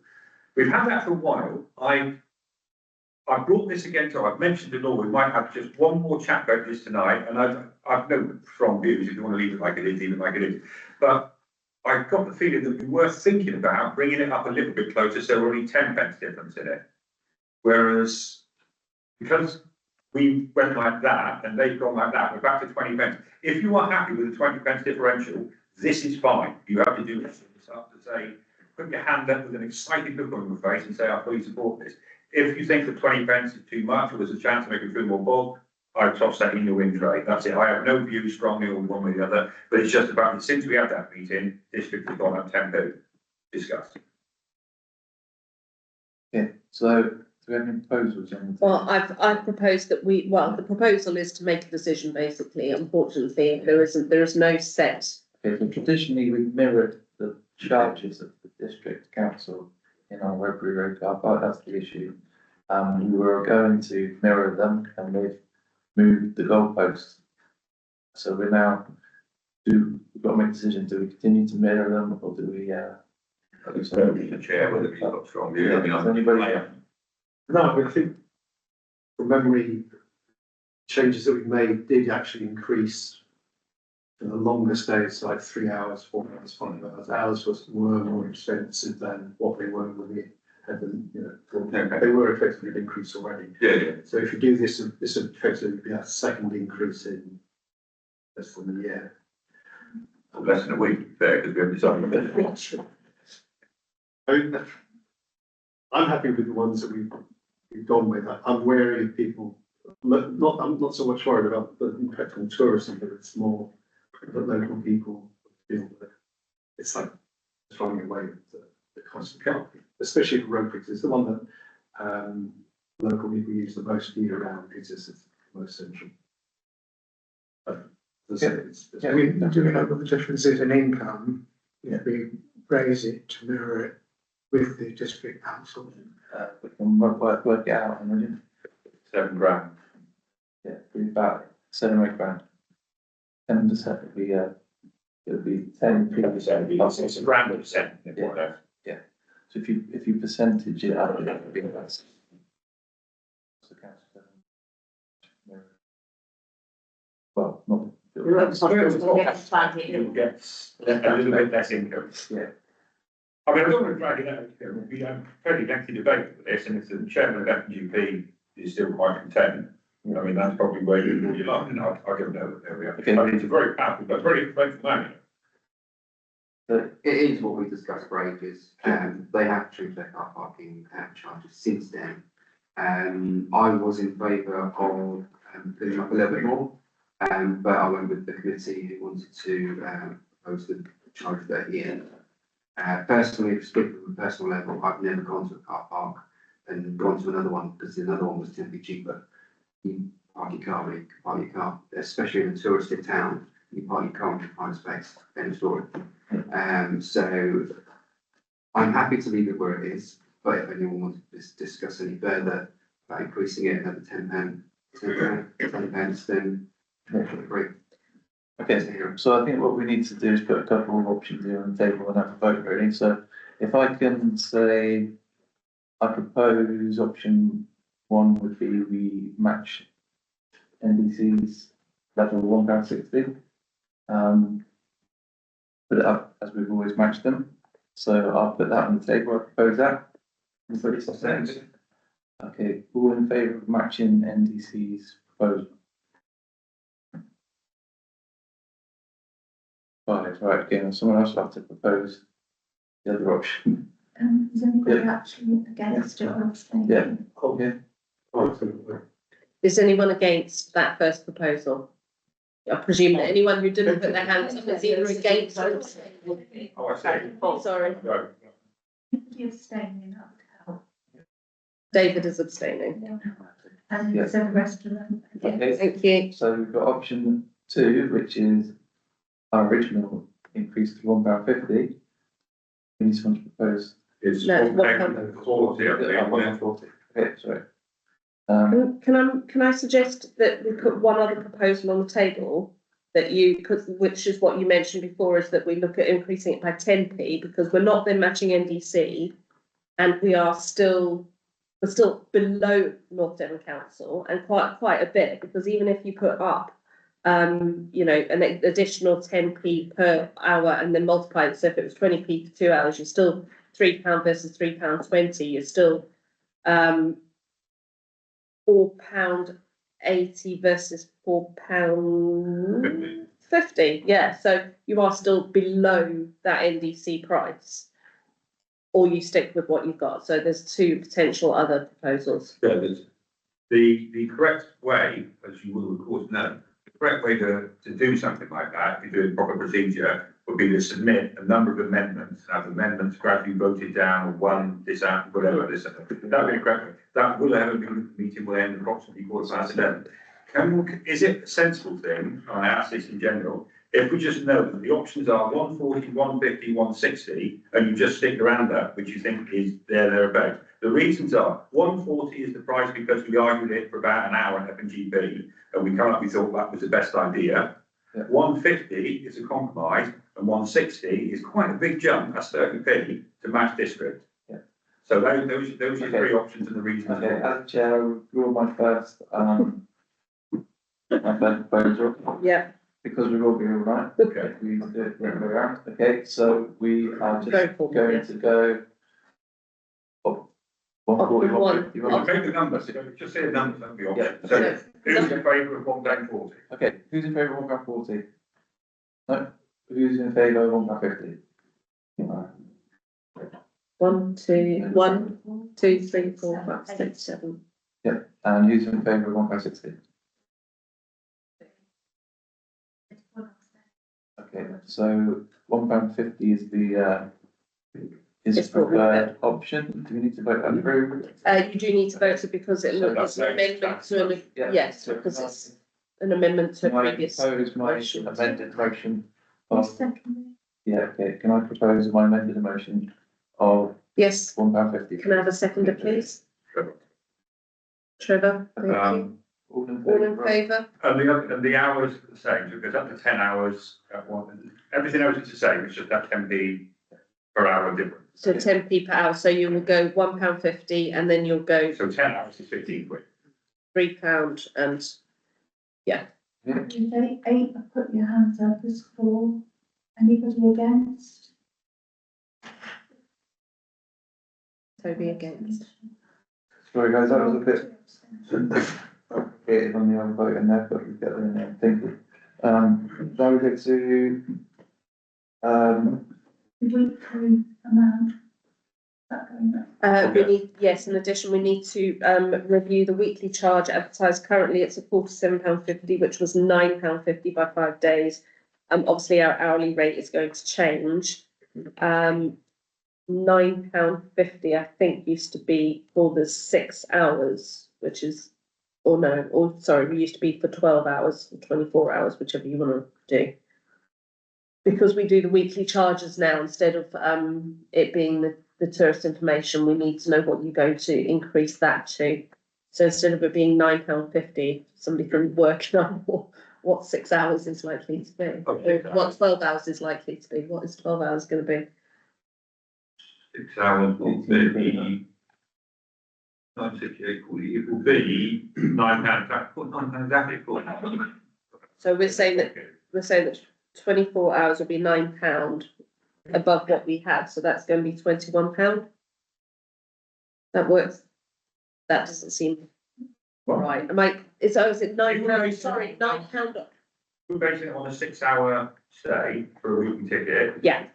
We've had that for a while. I brought this again to, I've mentioned to Laura, we might have just one more chat about this tonight, and I've no strong views. If you want to leave it like it is, leave it like it is. But I got the feeling that we were thinking about bringing it up a little bit closer, so we're only 10 pence difference in it. Whereas, because we went like that and they've gone like that, we're back to 20 pence. If you are happy with the 20 pence differential, this is fine. You have to do this up to say, put your hand up with an excited look on your face and say, I fully support this. If you think that 20 pence is too much, or there's a chance to make it feel more bold, I toss that in the wind tray. That's it. I have no view strongly on one way or the other, but it's just about, since we had that meeting, district has gone up 10p. Discussed. Yeah, so do we have any proposals on the Well, I've proposed that the proposal is to make a decision, basically. Unfortunately, there is no set. Okay, so traditionally we've mirrored the charges of the district council in our Rotary Road Car Park. That's the issue. We were going to mirror them, and we've moved the goalposts. So we're now, we've got to make a decision, do we continue to mirror them, or do we the chair, whether he's got strong view. No, I think from memory, changes that we made did actually increase for the longest days, like 3 hours, 4 hours, 5 hours. Hours were more expensive than what they were when we had them, they were effectively increased already. Yeah. So if you do this would effectively be a second increase in less than a year. Less than a week there, because we haven't decided. I'm happy with the ones that we've gone with. I'm wary of people. I'm not so much worried about the impact on tourism, but it's more that local people feel that it's like throwing away the cost of parking, especially for road bridges. It's the one that local people use the most year round because it's the most central. We do know what the difference is in income. We raise it to mirror it with the district council. we can work it out, imagine. £7 grand. Yeah, it'll be about 7 or 8 grand. 10% would be it'll be 10%. It's a grand of percent. Yeah. So if you percentage it out, it would be less. Well, not. You'll get a little bit less income. Yeah. I mean, I don't want to drag it out. We have a fairly lengthy debate for this, and if the chairman of F&GP is still quite content, I mean, that's probably where you draw your line, and I don't know, there we are. Okay. I mean, it's a very powerful, but very expensive money. It is what we discussed for ages. They have changed their car parking charges since then. I was in favour of putting up a little bit more, but I went with the committee who wanted to propose the charge 30 in. Personally, speaking from a personal level, I've never gone to a car park and gone to another one because another one was 10p cheaper. You park your car where you can park your car, especially in a touristic town. You park your car and find a space, end of story. So I'm happy to leave it where it is, but if anyone wants to discuss any further about increasing it another £10, then great. Okay, so I think what we need to do is put a couple of options here on the table and have a vote really. So if I can say, I propose option 1 would be we match NDC's level £1.60. Put it up as we've always matched them. So I'll put that on the table. I propose that. Anybody say? Okay, all in favour of matching NDC's proposal? 5, right, again, someone else will have to propose the other option. Is anybody actually against it or abstaining? Yeah. Okay. Is anyone against that first proposal? I presume that anyone who didn't put their hands up is either against or abstaining. Oh, I see. Oh, sorry, Right. You're abstaining, that would help. David is abstaining. And Yeah. so the rest of them. Okay. Thank you. So we've got option 2, which is our original increase to £1.50. We need someone to propose. It's No, one pound 40, I think, yeah. £1.40. Okay, sorry. Can I suggest that we put one other proposal on the table that which is what you mentioned before, is that we look at increasing it by 10p because we're not then matching NDC, and we're still below North Devon Council and quite a bit, because even if you put up an additional 10p per hour and then multiply it, so if it was 20p for 2 hours, you're still £3 versus £3.20, you're still £4.80 versus £4.50. Yeah, so you are still below that NDC price, or you stick with what you've got. So there's 2 potential other proposals. Yeah, there's the correct way, as you will of course know, the correct way to do something like that, if you do a proper procedure, would be to submit a number of amendments, have amendments gradually voted down, or one, this out, whatever, this, that would be the correct way. That will have a meeting will end approximately 11:15. Is it a sensible thing, and I ask this in general, if we just know that the options are 140, 150, 160, and you just stick around that, which you think is thereabouts. The reasons are 140 is the price because we argued it for about an hour at F&GP, and we thought that was the best idea. Yeah. 150 is a compromise, and 160 is quite a big jump, that's 30p to match district. Yeah. So those are the 3 options and the reasons. Okay, as chair, I withdraw my first proposal. Yeah. Because we will be all right. Okay. We do it the other way around. Okay, so we are just Very formal, going yeah. to go. 140, 150. Well, make the numbers, just say the numbers, that'll be option. Yeah. So who's in favour of £1.40? Okay, who's in favour of £1.40? No, who's in favour of £1.50? 1, 2, 3, 4, 5, 6, 7. Yeah, and who's in favour of £1.60? Okay, so £1.50 is the It's what we preferred option. Do we need to vote that through? You do need to vote it because it looks an amendment to an, Yeah. yes, So because can it's an amendment to a Can I previous. propose my motion. amended motion I'll of, second yeah, okay, can I propose my amended motion of Yes, £1.50? can I have a seconder, please? Trevor, thank you. All in All in favour? favour? And the hours are the same, so it goes up to 10 hours at one, everything else is the same, it's just that 10p per hour difference. So 10p per hour, so you will go £1.50 and then you'll go So 10 hours is 15 quid. £3 and, yeah. it. 8, put your hands up as for. Anybody against? Toby against. Sorry guys, that was a bit, complicated on the old vote in there, but we'll get there in there, thank you. Now we go to, Weekly amount. Is that going up? We need, yes, in addition, we need to, review the weekly charge advertised. Currently, it's at £47.50, which was £9.50 by 5 days. Obviously, our hourly rate is going to change. £9.50, I think, used to be for the 6 hours, which is, or no, or sorry, we used to be for 12 hours, or 24 hours, whichever you want to do. Because we do the weekly charges now, instead of it being the tourist information, we need to know what you're going to increase that to. So instead of it being £9.50, somebody can work out what 6 hours is likely to be, or what 12 hours is likely to be. What is 12 hours going to be? 6 hours will be 968, it will be £9, exactly. So we're saying that 24 hours will be £9 above what we had, so that's going to be £21. That works. That doesn't seem right. Am I? Is it £9? Sorry, £9. We're basing it on a 6 hour stay for a weekly ticket. Yeah.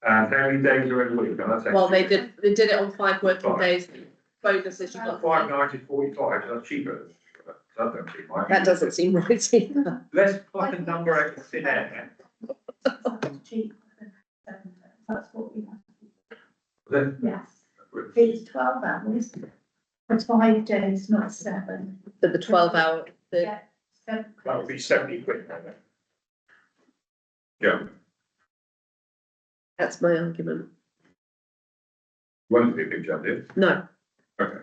And how many days are in a week? Well, they did it on 5 working days. Bonuses you got. 5 nights is 45, so that's cheaper. That don't seem right. That doesn't seem right either. Let's pluck a number out of thin air. Cheap. That's what we have. Then, Yes. It's 12 hours. For 5 days, not 7. For the 12 hour, Yeah, 7. that would be 70 quid. Yeah, that's my argument. won't be a big jump, is it? No. Okay.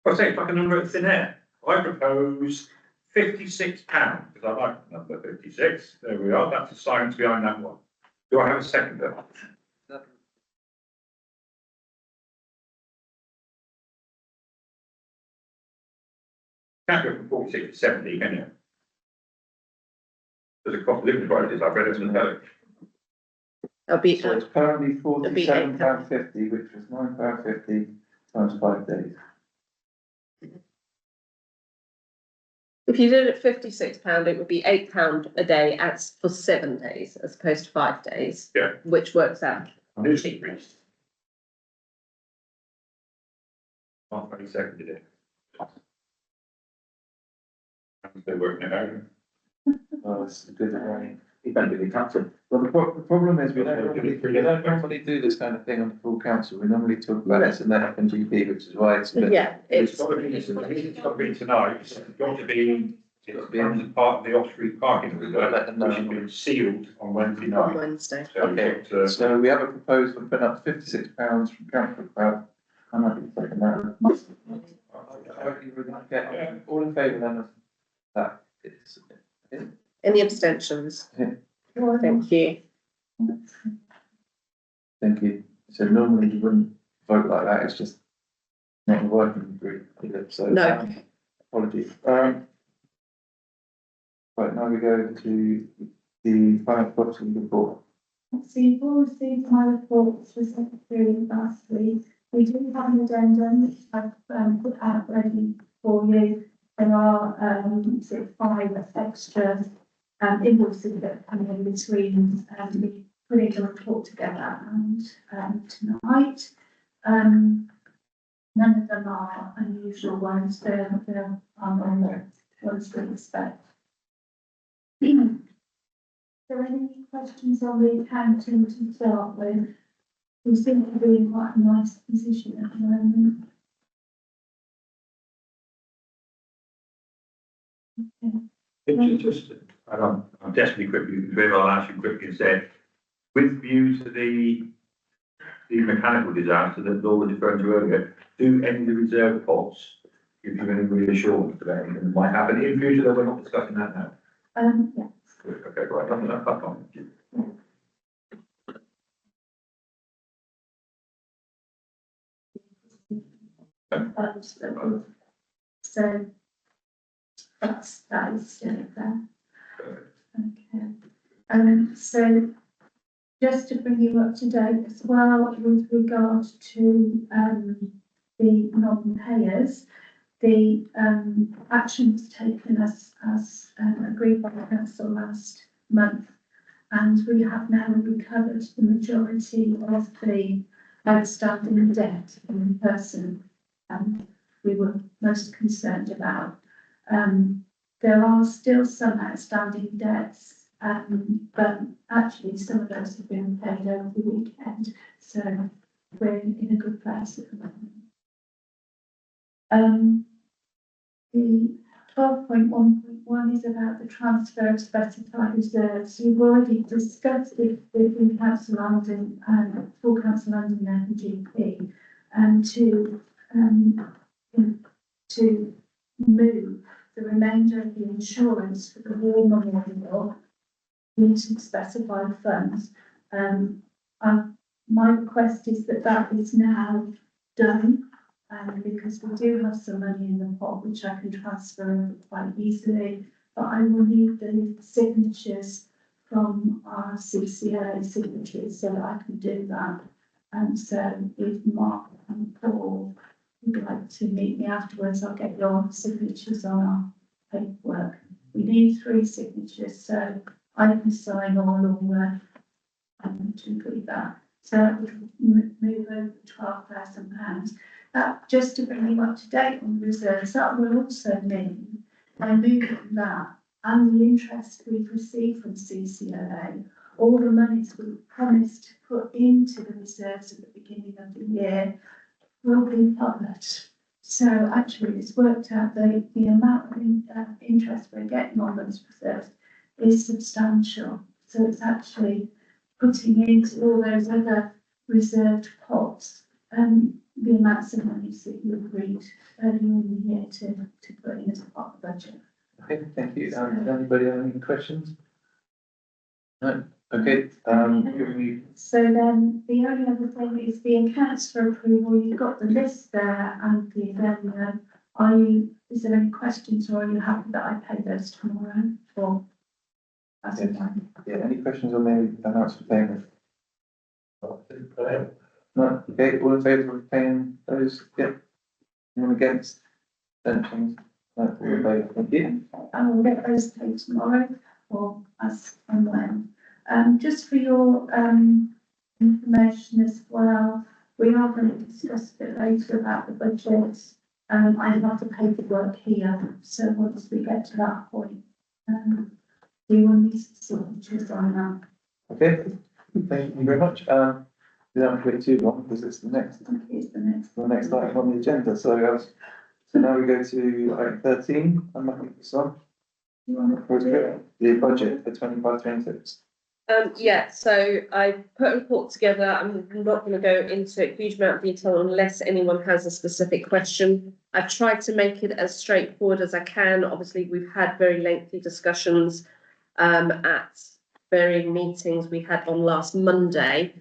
I'll say pluck a number out of thin air. I propose £56, because I like the number 56. There we are. That's the science behind that one. Do I have a seconder? Can't go from 46 to 70, can you? There's a cost of living crisis. I've read it in the village. It'll be, so it's currently be £47.50, which was £9.50 times 5 days. if you did it £56, it would be £8 a day for 7 days, as opposed to 5 days. Yeah. Which works out News cheaper. increased. Not very seconded it. I'm still working it out. Oh, it's a good way. You better be the captain. Well, the problem is we don't normally do this kind of thing on the full council. We normally talk about this in the FNGP, which is why it's a bit. Yeah, It's got to be, it's got to be tonight, it's got to be, as part of the off-street parking, which has been sealed on Wednesday on night. Wednesday. So we've Okay, got, so we have a proposal put up £56 from council crowd. I'm happy to take that. Okay, all in favour then of that? Any abstentions? Yeah. Thank you. Thank you. So normally you wouldn't vote like that, it's just not a working group, so. No. Apologies. Right, now we go to the finance policy report. So you've all received my reports for secretary last week. We do have an addendum which I've put out ready for you. There are 5 extra invoices that come in between me putting the report together and tonight. None of them are unusual ones, they're normal ones we expect. Are there any questions on the accounting to start with? We seem to be in quite a nice position at the moment. Just, I'm desperately quickly, very well ask you quickly and said, with view to the mechanical disaster that Laura was referring to earlier, do any of the reserve pots give you any reassurance about anything that might happen in future, that we're not discussing that now? Yeah. Good, okay, right, that's fine. So that is still there. Okay. So just to bring you up to date as well with regard to the non-payers, the action was taken as agreed by the council last month, and we have now recovered the majority of the outstanding debt from the person we were most concerned about. There are still some outstanding debts, but actually some of those have been paid over the weekend, so we're in a good place at the moment. The 12.1.1 is about the transfer of specified reserves. You've already discussed it within Council London and full Council London and GP, to move the remainder of the insurance for the war memorial into specified funds. My request is that that is now done. Because we do have some money in the pot which I can transfer over quite easily, but I will need the signatures from our CCA signatures so that I can do that. And so if Mark and Paul would like to meet me afterwards, I'll get your signatures on our paperwork. We need 3 signatures, so I can sign all over to agree that. So that would move over £12,000. Just to bring you up to date on reserves, that will also mean by moving that and the interest we've received from CCLA, all the monies we promised to put into the reserves at the beginning of the year will be covered. So actually it's worked out the amount of interest we're getting on those reserves is substantial. So it's actually putting into all those other reserved pots the amounts of money that you agreed earlier in the year to put in as part of the budget. Okay, thank you. Anybody have any questions? No? Okay, So then the only other thing is the accounts for approval. You've got the list there and the then is there any questions or are you happy that I pay those tomorrow or as a time? Yeah, any questions on the amounts for payment? No, okay, all in favour of paying those? Yeah. Anyone against? Abstentions? No, all in favour, thank you. I will get those paid tomorrow or as and when. Just for your information as well, we are going to discuss a bit later about the budget. I have the paperwork here, so once we get to that point, you will need signatures on that. Okay, thank you very much. We don't wait too long because it's the next item on the agenda. So now we go to item 13. I'm looking for some. The budget for 25-26. Yeah, so I put a report together. I'm not going to go into a huge amount of detail unless anyone has a specific question. I've tried to make it as straightforward as I can. Obviously, we've had very lengthy discussions at varying meetings we had on last Monday,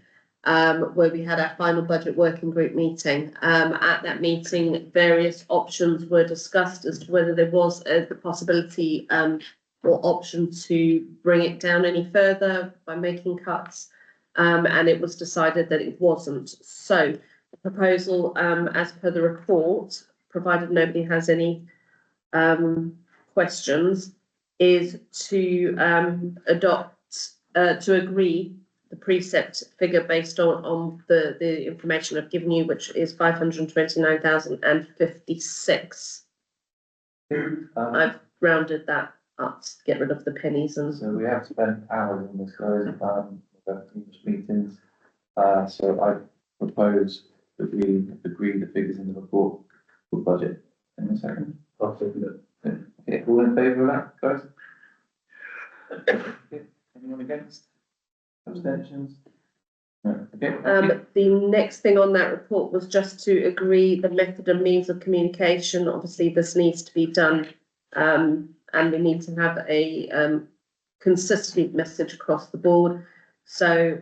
where we had our final budget working group meeting. At that meeting, various options were discussed as to whether there was the possibility or option to bring it down any further by making cuts, and it was decided that it wasn't. So the proposal, as per the report, provided nobody has any questions, is to agree the precept figure based on the information I've given you, which is 529,056. I've rounded that up to get rid of the pennies and. So we have spent hours on this, guys, we've had numerous meetings. So I propose that we agree the figures in the report for budget. In a second. I'll second it. Okay, all in favour of that, guys? Okay. Anyone against? Abstentions? No. Okay. The next thing on that report was just to agree the method and means of communication. Obviously, this needs to be done, and we need to have a consistent message across the board. So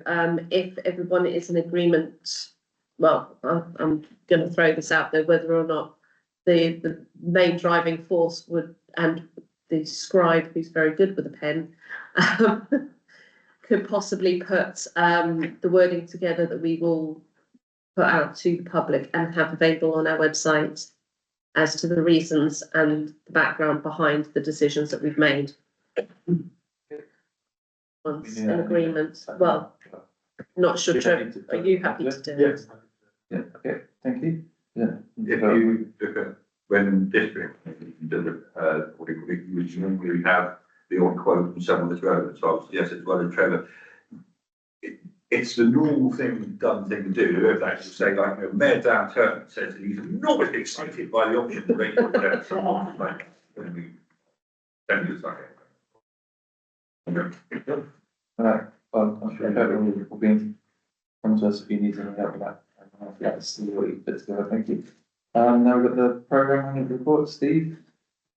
if everyone is in agreement, well, I'm going to throw this out there, whether or not the main driving force would, and the scribe, who's very good with a pen, could possibly put the wording together that we will put out to the public and have available on our website as to the reasons and the background behind the decisions that we've made. Once in agreement, well, not sure, Trevor, are you happy to do it? Yes. Yeah, okay, thank you. Yeah. If you look at when district, what you would normally have the odd quote from someone that's relevant, so I would suggest as well as Trevor. It's the normal done thing to do, if that's to say, like, Mayor Dan Turner says that he's not excited by the option of raising the someone like, when we don't use that. Alright, well, I'm sure everyone will be, come to us if you need any help with that. Let's see what you put together, thank you. Now we've got the programme management report, Steve.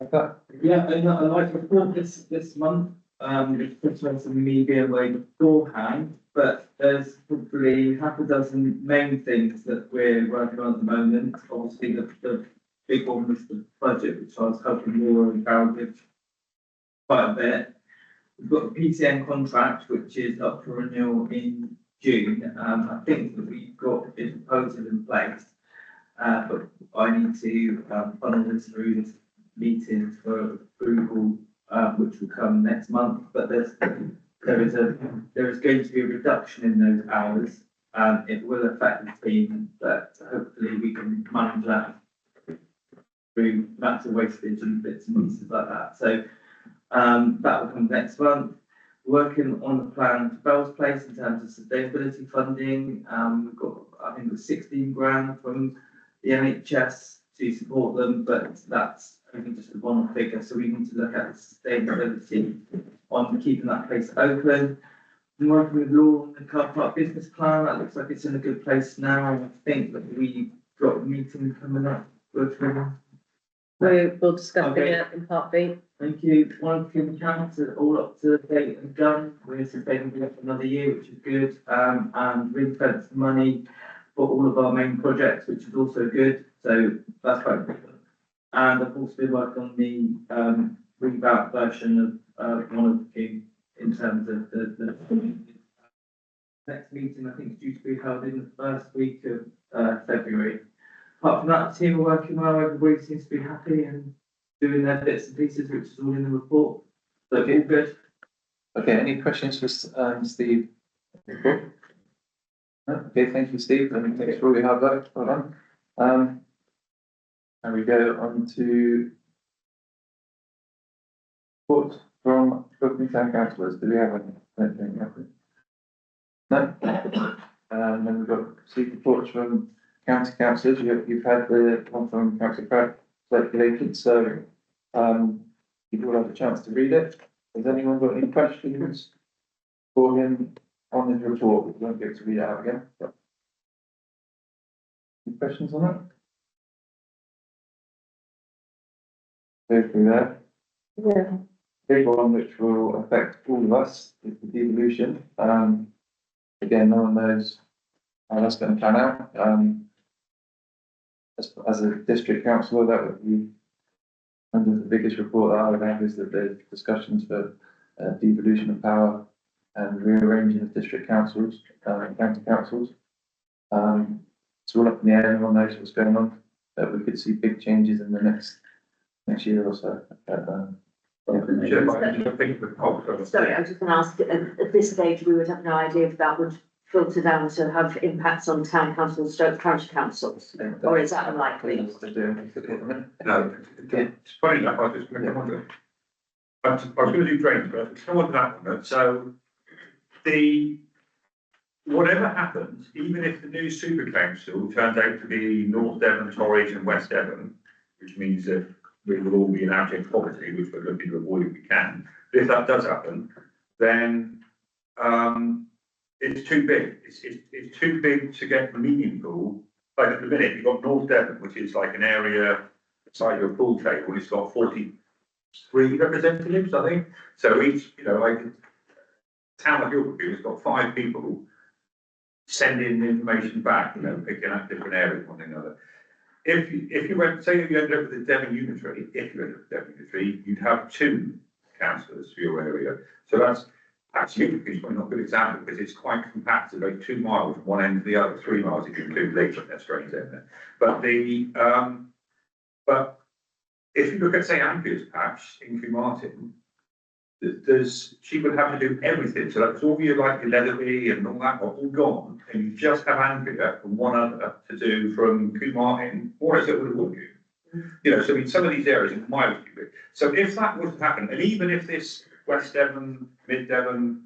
Like that? Yeah, I'd like to report this month, it's supposed to me be away beforehand, but there's probably half a dozen main things that we're working on at the moment. Obviously, the big one was the budget, which I was hoping more about with quite a bit. We've got the PCN contract, which is up for renewal in June. I think that we've got a proposal in place, but I need to funnel this through this meeting for approval, which will come next month. But there is going to be a reduction in those hours. It will affect the team, but hopefully we can manage that through matter wastage and bits and pieces like that. So that will come next month. Working on the plan for Bell's Place in terms of sustainability funding. We've got, I think it was 16 grand from the NHS to support them, but that's only just a one figure. So we need to look at the sustainability on keeping that place open. I'm working with Laura on the car park business plan. That looks like it's in a good place now. I think that we've got a meeting coming up. We'll discuss it in part B. Thank you. One accounts are all up to date and done. We're sustaining it for another year, which is good. And ring fence money for all of our main projects, which is also good. So that's quite important. And I've also been working on the rebound version of one of the two in terms of the next meeting. I think it's due to be held in the first week of February. Apart from that, the team are working well. Everybody seems to be happy and doing their bits and pieces, which is all in the report. So all good. Okay, any questions for Steve? No? Okay, thank you, Steve, and thanks for all your hard work. Well done. And we go on to reports from Brooklyn Town Councillors. Do we have any? No? And then we've got received reports from county councillors. You've had the one from Councillor Pratt circulated, so you've all had a chance to read it. Has anyone got any questions for him on his report? We won't be able to read it out again. But any questions on that? Go through that. Yeah. Big one which will affect all of us is the devolution. Again, no one knows how that's going to pan out. As a district councillor, that would be under the biggest report that I would have is that there's discussions for devolution of power and rearranging of district councils, county councils. It's all up in the air, no one knows what's going on, but we could see big changes in the next year or so. Sorry, I was just going to ask, at this stage, we would have no idea if that would filter down to have impacts on town councils, parish councils, or is that unlikely? No, it's funny enough, I was just going to come on to it. I was going to do drains, but come on to that one. So whatever happens, even if the new super council turns out to be North Devon, Torridge and West Devon, which means that we will all be in abject poverty, which we're looking to avoid if we can. But if that does happen, then it's too big. It's too big to get meaningful. Like at the minute, you've got North Devon, which is like an area beside your pool table. It's got 43 representatives, I think. So each, like town of Ilfracombe has got 5 people sending information back, picking up different areas, one another. If you went, say you ended up with the Devon Unitary, you'd have 2 councillors for your area. So that's actually probably not a good example because it's quite compact, it's about 2 miles from one end to the other, 3 miles if you include Lakeland, there's drains in there. But But if you look at, say, Andrea's patch in Carmarthen, she would have to do everything. So that's all your, like, your Leatherby and all that, are all gone. And you just have Andrea and one other to do from Carmarthen, or as it would have would you. You know, so I mean, some of these areas are miles too big. So if that was to happen, and even if this West Devon, Mid Devon,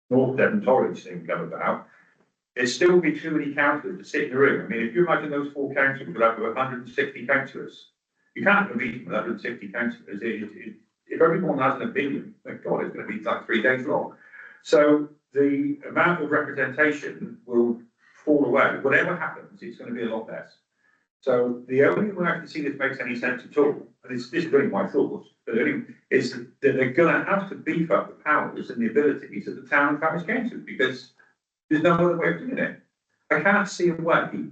North Devon, Torridge thing come about, there'd still be too many councillors to sit in the room. I mean, if you imagine those 4 councillors would have 160 councillors, you can't have a meeting with 160 councillors. If everyone has an opinion, thank God, it's going to be like 3 days long. So the amount of representation will fall away. Whatever happens, it's going to be a lot less. So the only way I can see this makes any sense at all, and this is really my thoughts, but is that they're going to have to beef up the powers and the abilities of the town and parish council, because there's no other way of doing it. I can't see a way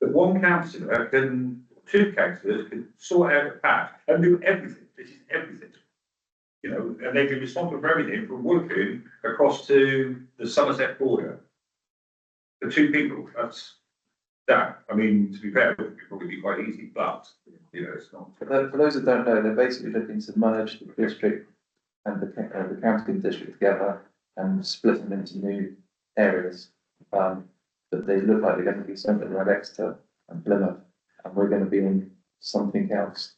that one councillor can, 2 councillors can sort out a patch and do everything. This is everything. You know, and they can be responsible for everything from Woking across to the Somerset border. The 2 people, that's that. I mean, to be fair, it would probably be quite easy, but, you know, it's not. For those that don't know, they're basically looking to merge the district and the county district together and split them into new areas. But they look like they're going to be something like Exeter and Plymouth, and we're going to be in something else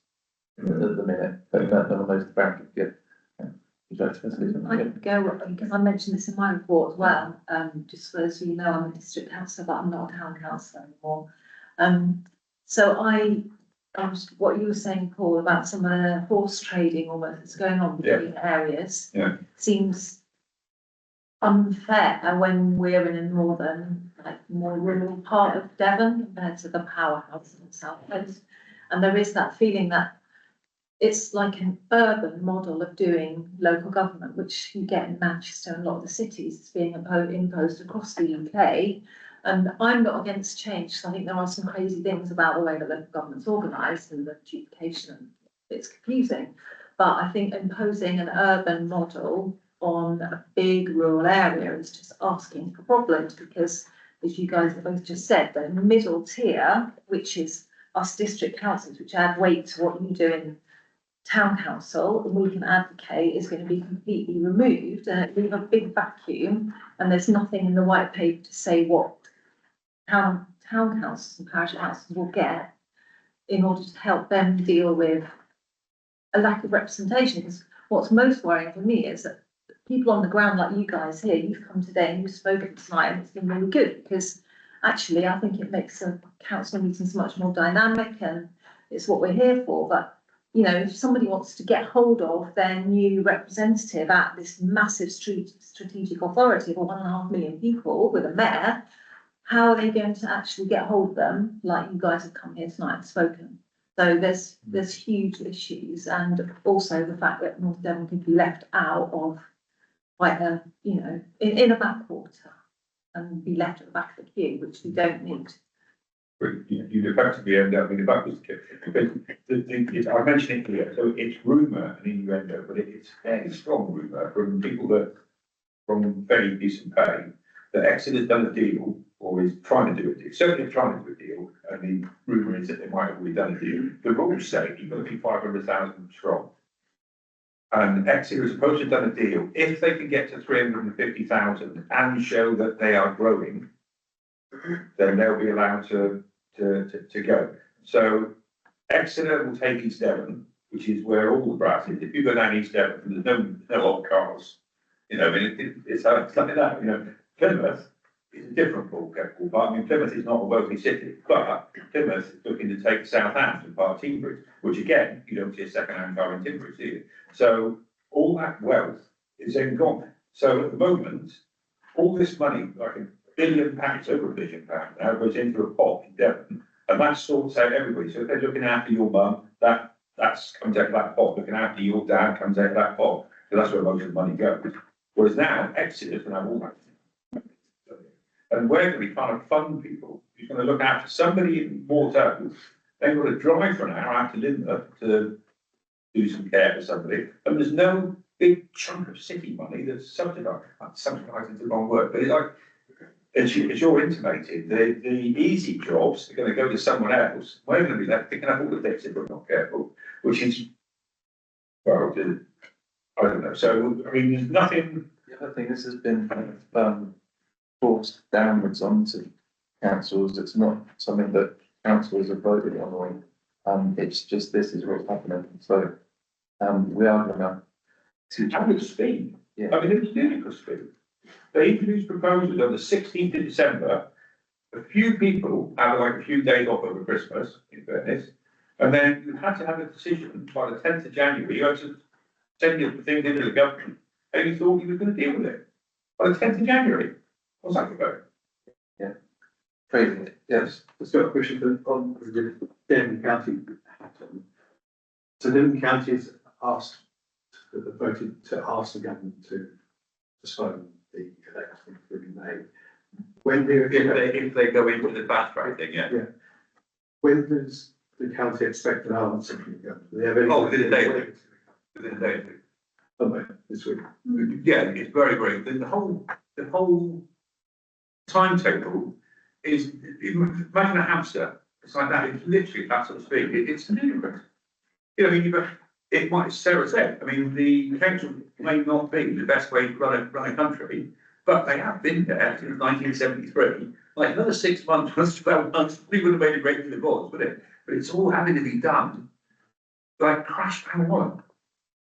at the minute, but no one knows the boundary yet. I could go, because I mentioned this in my report as well, just so as you know, I'm a district councillor, but I'm not a town councillor anymore. So what you were saying, Paul, about some of the horse trading almost that's going on between areas, seems unfair when we're in a northern, like more rural part of Devon compared to the powerhouse in the South Coast. And there is that feeling that it's like an urban model of doing local government, which you get in Manchester and a lot of the cities. It's being imposed across the UK. And I'm not against change. So I think there are some crazy things about the way that local government's organised and the duplication, and it's confusing. But I think imposing an urban model on a big rural area is just asking for problems, because, as you guys have both just said, the middle tier, which is us district councils, which add weight to what you do in town council, and we can advocate, is going to be completely removed, and we have a big vacuum, and there's nothing in the white paper to say what town councils and parish councils will get in order to help them deal with a lack of representation. Because what's most worrying for me is that people on the ground like you guys here, you've come today and you've spoken tonight, and it's been really good, because actually I think it makes the council meetings much more dynamic, and it's what we're here for. But you know, if somebody wants to get hold of their new representative at this massive strategic authority of 1.5 million people with a mayor, how are they going to actually get hold of them, like you guys have come here tonight and spoken? So there's huge issues, and also the fact that North Devon could be left out of quite a, you know, in a backwater and be left at the back of the queue, which we don't need. You'd effectively end up in the backwards kick. I mentioned it here, so it's rumour and innuendo, but it's fairly strong rumour from people that, from very decent pay, that Exeter's done a deal, or is trying to do a deal, certainly trying to do a deal, and the rumour is that they might have already done a deal. The rules say you've got to be 500,000 strong. And Exeter is supposed to have done a deal. If they can get to 350,000 and show that they are growing, then they'll be allowed to go. So Exeter will take East Devon, which is where all the brass is. If you go down East Devon, there's no old cars. You know, I mean, it's like that. You know, Plymouth is a different ballpark. I mean, Plymouth is not a wealthy city, but Plymouth is looking to take Southampton part of Timbridge, which again, you don't see a second-hand car in Timbridge, do you? So all that wealth is then gone. So at the moment, all this money, like £1 billion, over £1 billion now, goes into a pot in Devon, and that sorts out everybody. So if they're looking after your mum, that comes out of that pot. Looking after your dad comes out of that pot. So that's where most of the money goes. Whereas now, Exeter's going to have all that. And where do we kind of fund people? Who's going to look after somebody in Morto? They've got to drive for an hour out to Lindner to do some care for somebody. And there's no big chunk of city money that's subsidised. Subsidised is the wrong word, but it's like, as you're intimating, the easy jobs are gonna go to someone else. We're gonna be left picking up all the bits if we're not careful, which is, well, I don't know. So, I mean, there's nothing. The other thing, this has been kind of, forced downwards onto councils. It's not something that councils have voted on, or, it's just, this is what's happening. So, we are gonna. At the speed. Yeah. I mean, it's ludicrous speed. They introduced proposals on the 16th of December. A few people had like a few days off over Christmas, in fairness. And then you had to have a decision by the 10th of January. You had to send your things into the government. And you thought you were going to deal with it. By the 10th of January. What's that about? Yeah. Crazy. Yes. Just got a question on the Devon County. So Devon County has asked, voted to ask the government to postpone the election in May. When do If they go into the fast track thing, yeah. Yeah. When does the county expect an answer from the government? Do they have any? Oh, within a day. Within a day. Oh, this week. Yeah, it's very, very, the whole timetable is, imagine a hamster, it's like that, it's literally that sort of speed, it's ludicrous. You know, I mean, it might, as Sarah said, I mean, the council may not be the best way to run a country, but they have been there since 1973. Like another 6 months, 12 months, we would have made a great deal of odds, would it? But it's all having to be done like crash bang on.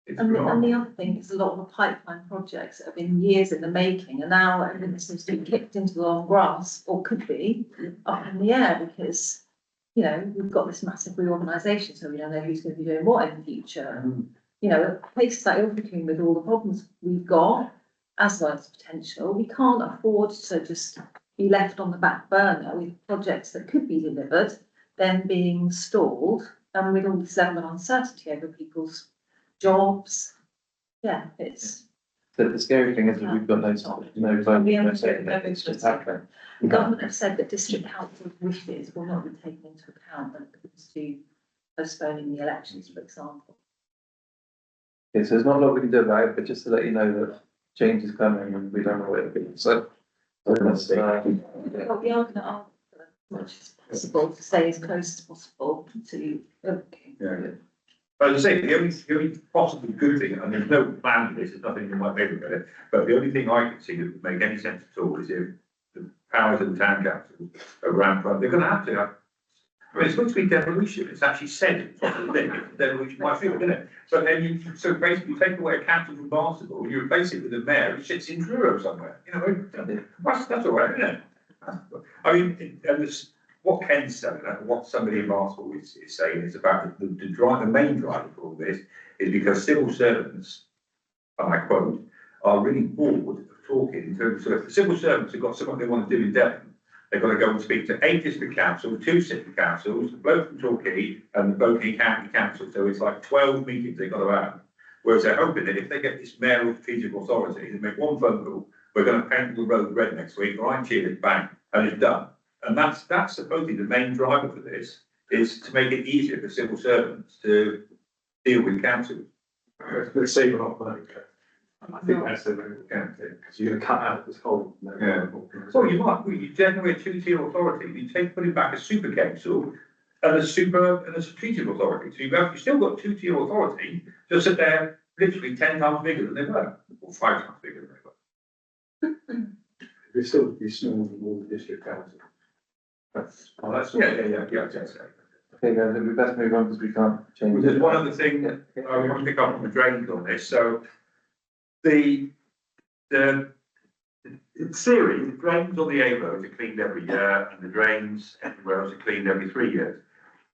And the other thing is a lot of the pipeline projects that have been years in the making, and now everything seems to be kicked into the long grass, or could be up in the air, because, you know, we've got this massive reorganisation, so we don't know who's going to be doing what in the future. You know, places like Ilfracombe, with all the problems we've got, as well as potential, we can't afford to just be left on the back burner with projects that could be delivered, then being stalled, and with all this level of uncertainty over people's jobs. Yeah, it's. The scary thing is that we've got no vote, no say in it, it's just happening. The government have said that district council wishes will not be taken into account when it comes to postponing the elections, for example. Okay, so there's not a lot we can do about it, but just to let you know that change is coming and we don't know where it'll be. So that's, But we are going to ask for as much as possible to stay as close as possible to. Yeah. But as I say, the only possible good thing, and there's no plan for this, there's nothing in my favour about it, but the only thing I can see that would make any sense at all is if the powers of the town council are ramped up, they're going to have to. I mean, it's going to be devolution. It's actually said it's devolution by field, isn't it? But then so basically you take away a council from Barnstable, you replace it with a mayor who sits in Truro somewhere. You know, that's all right, isn't it? I mean, and this, what Ken's saying, and what somebody in Barnstable is saying is about the main driver for all this is because civil servants, and I quote, are really bored of talking in terms of, so if the civil servants have got something they want to do in Devon, they've got to go and speak to 8 district councils, 2 city councils, the bloke from Torquay and the bloke in County Council. So it's like 12 meetings they've got to have. Whereas they're hoping that if they get this mayoral strategic authority, they make one phone call, we're going to paint the road red next week, all right, cheers, bang, and it's done. And that's supposedly the main driver for this, is to make it easier for civil servants to deal with councils. Let's save a lot of money. I think that's the main thing, because you're going to cut out this whole. Yeah. Well, you generate a 2-tier authority, you put it back a super council and a strategic authority. So you've still got 2-tier authority, just that they're literally 10 times bigger than they were, or 5 times bigger than they were. It'll still be smaller than all the district council. That's Yeah. okay, guys, we best move on because we can't change. There's one other thing I want to pick up on the drains on this. So in theory, the drains on the A roads are cleaned every year and the drains everywhere else are cleaned every 3 years.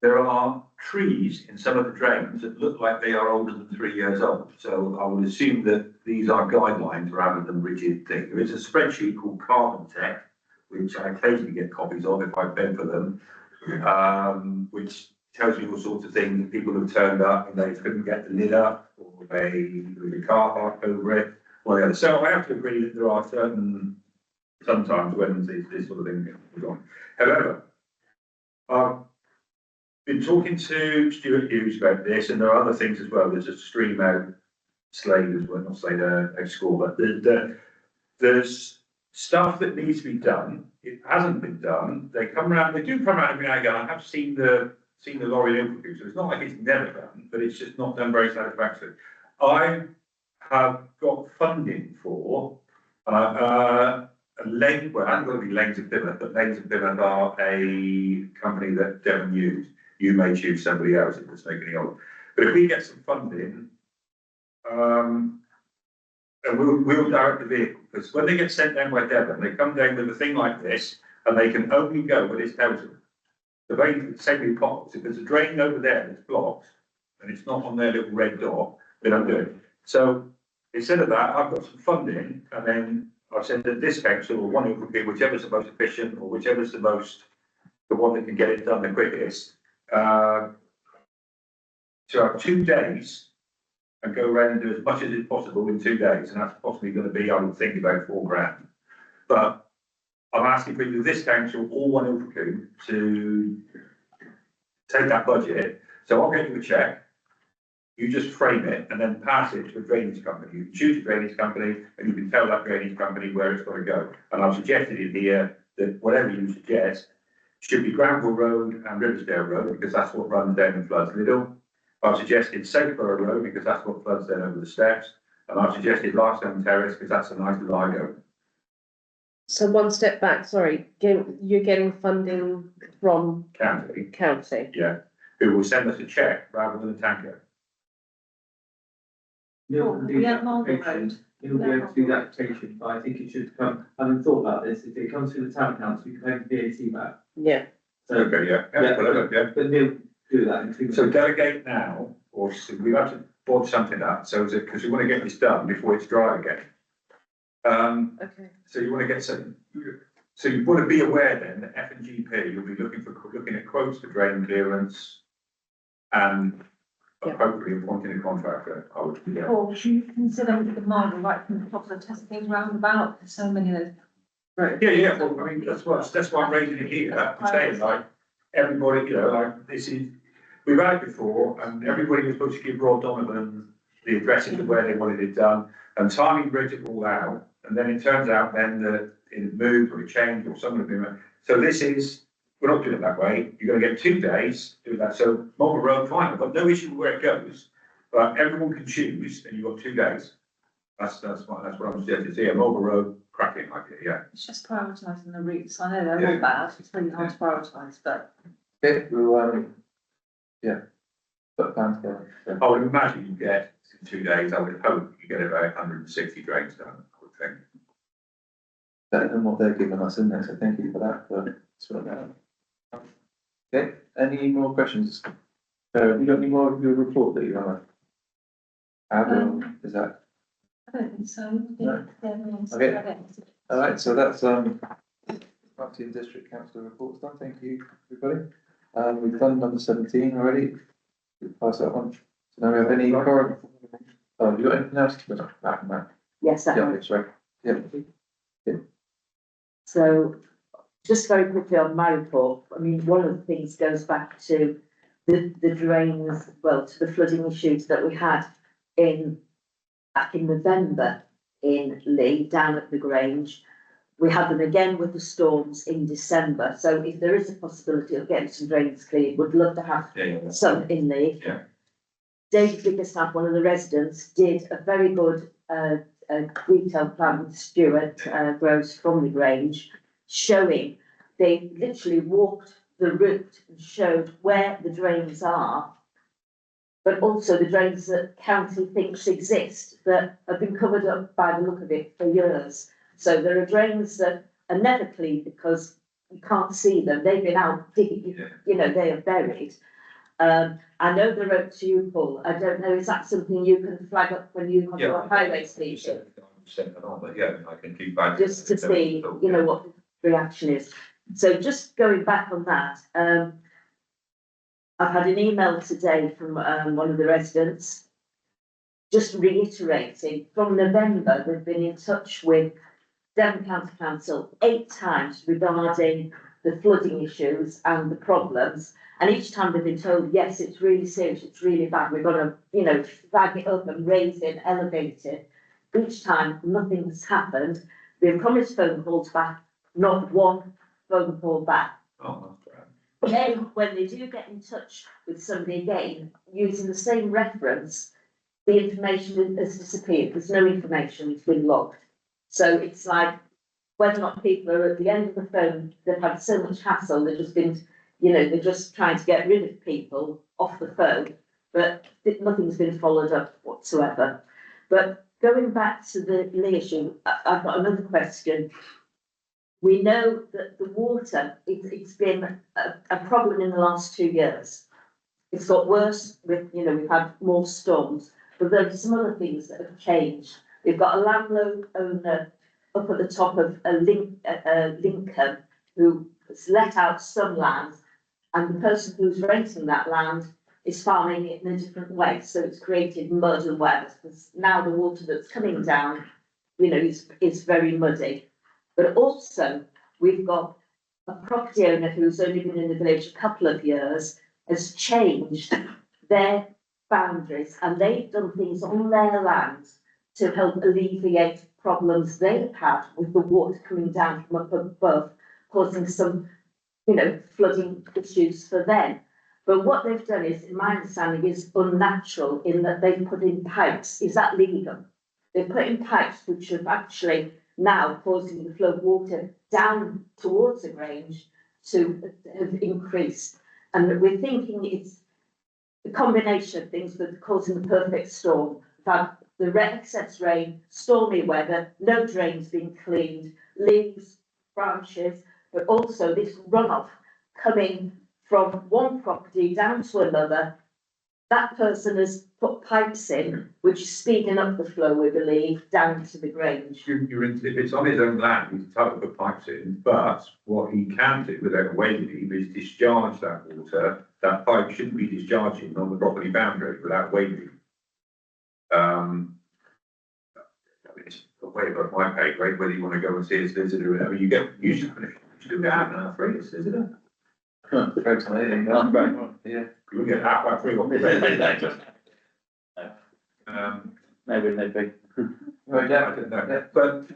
There are trees in some of the drains that look like they are older than 3 years old. So I would assume that these are guidelines rather than rigid things. There is a spreadsheet called Carbon Tech, which I occasionally get copies of if I beg for them, which tells you all sorts of things. People have turned up and they couldn't get the lid up, or there was a car parked over it, or the other. So I have to agree that there are certain, sometimes when this sort of thing goes on. However, I've been talking to Stuart Hughes about this, and there are other things as well. There's a stream out Slade as well, not Slade, school, but there's stuff that needs to be done, it hasn't been done, they come around, they do come around every now and again, I have seen the lorry in Ilfracombe, so it's not like it's never done, but it's just not done very satisfactorily. I have got funding for, Lane, well, I haven't got to be Lanes of Plymouth, but Lanes of Plymouth are a company that Devon used. You may choose somebody else, it doesn't make any odds. But if we get some funding, and we'll direct the vehicle, because when they get sent down by Devon, they come down with a thing like this, and they can only go where it's tells them. The very same with potholes, if there's a drain over there that's blocked, and it's not on their little red dot, they don't do it. So instead of that, I've got some funding, and then I've said that this council, or one will be whichever's the most efficient, or whichever's the one that can get it done the quickest, to have 2 days and go around and do as much as is possible in 2 days, and that's possibly going to be, I would think, about £4 grand. But I'm asking for either this council or one Ilfracombe to take that budget. So I'll get you a cheque, you just frame it and then pass it to a drainage company. You choose a drainage company and you can tell that drainage company where it's got to go. And I've suggested in here that whatever you suggest should be Granville Road and Riversdale Road, because that's what runs down and floods Liddell. I've suggested Southborough Road because that's what floods down over the steps. And I've suggested Larstone Terrace because that's a nice Lido. So one step back, sorry, you're getting funding from County. County. Who will send us a cheque rather than a tanker. Neil can do the Yeah, Marble application, Road. he'll be able to do the application, but I think it should come, having thought about this, if it comes through the town council, we can pay VAT back. Yeah. So, Okay, yeah. but Neil can do that in 2 So minutes. delegate now, or we have to board something up, so because we want to get this done before it's dry again. Okay. So you want to get some, so you want to be aware then that F&GP, you'll be looking at quotes for drain clearance and appropriately appointing a contractor, I would. Yeah. Or should you consider the marble right from the top of the testing roundabout, there's so many of those. Right. Yeah, well, I mean, that's why I'm raising it here, I'm saying like, everybody, you know, like, this is, we've had it before, and everybody was supposed to give Rob Donovan the addresses of where they wanted it done, and Timing read it all out, and then it turns out then that it moved or it changed or something had been, so this is, we're not doing it that way, you're gonna get 2 days to do that, so Marble Road, fine, I've got no issue with where it goes, but everyone can choose, and you've got 2 days. That's what I'm suggesting here, Marble Road, cracking idea, yeah. It's just prioritising the routes, I know they're all bad, it's really hard to prioritise, but. Okay, we'll, put a plan together. I would imagine you get in 2 days, I would hope you get about 160 drains done, I would think. Better than what they're giving us, isn't it? So thank you for that, for sorting that out. Okay, any more questions? You got any more of your report that you want to add, or is that? I don't think so. No. Everyone's Okay. got it. All right, so that's, County and District Council reports done, thank you, everybody. We've done number 17 already, we'll pass that on. So now we have any current, have you got anything else to put back on that? Yes, I Yeah, have. that's right, yeah. So just very quickly on my report, I mean, one of the things goes back to the drains, well, to the flooding issues that we had back in November in Lee, down at the Grange. We had them again with the storms in December, so if there is a possibility of getting some drains cleared, would love to have some in Lee. Yeah. David Biggerstaff, one of the residents, did a very good detailed plan with Stuart Gross from the Grange, showing they literally walked the route and showed where the drains are, but also the drains that county thinks exist that have been covered up by the look of it for years. So there are drains that are never clean because you can't see them. They've been out digging, you know, they are buried. I know they're up to you, Paul. I don't know, is that something you can flag up when you have your highways meeting? Send that on, but yeah, I can keep back. Just to see, you know, what the reaction is. So just going back on that, I've had an email today from one of the residents, just reiterating, from November, they've been in touch with Devon County Council 8 times regarding the flooding issues and the problems. And each time they've been told, yes, it's really serious, it's really bad, we've got to, you know, flag it up and raise it, elevate it. Each time nothing's happened. been promised phone calls back, not one phone call back. Oh, that's great. Then, when they do get in touch with somebody again, using the same reference, the information has disappeared, there's no information, it's been logged. So it's like, whether or not people are at the end of the phone, they've had so much hassle, they've just been, they're just trying to get rid of people off the phone, but nothing's been followed up whatsoever. But going back to the issue, I've got another question. We know that the water, it's been a problem in the last 2 years. It's got worse with, we've had more storms, but there are some other things that have changed. We've got a landlord owner up at the top of Lincoln who has let out some land, and the person who's renting that land is farming it in a different way. So it's created mud and wet, because now the water that's coming down, is very muddy. But also, we've got a property owner who's only been in the village a couple of years, has changed their boundaries, and they've done things on their land to help alleviate problems they've had with the water coming down from up above, causing some, flooding issues for them. But what they've done is, in my understanding, is unnatural in that they've put in pipes. Is that legal? They've put in pipes which have actually now causing the flow of water down towards the Grange to have increased. And we're thinking it's a combination of things that are causing the perfect storm. That the excess rain, stormy weather, no drains being cleaned, leaves, branches, but also this runoff coming from one property down to another. That person has put pipes in, which is speeding up the flow, we believe, down to the Grange. If it's on his own land, he's entitled to put pipes in, but what he can do without a waiver leave is discharge that water. That pipe shouldn't be discharging on the property boundary without waiver leave. It's a way above my pay grade, whether you want to go and see his visitor or whatever, you should do it half an hour free, isn't it? Yeah. You get half hour free. Maybe they'd be. Right, yeah, I don't know, but.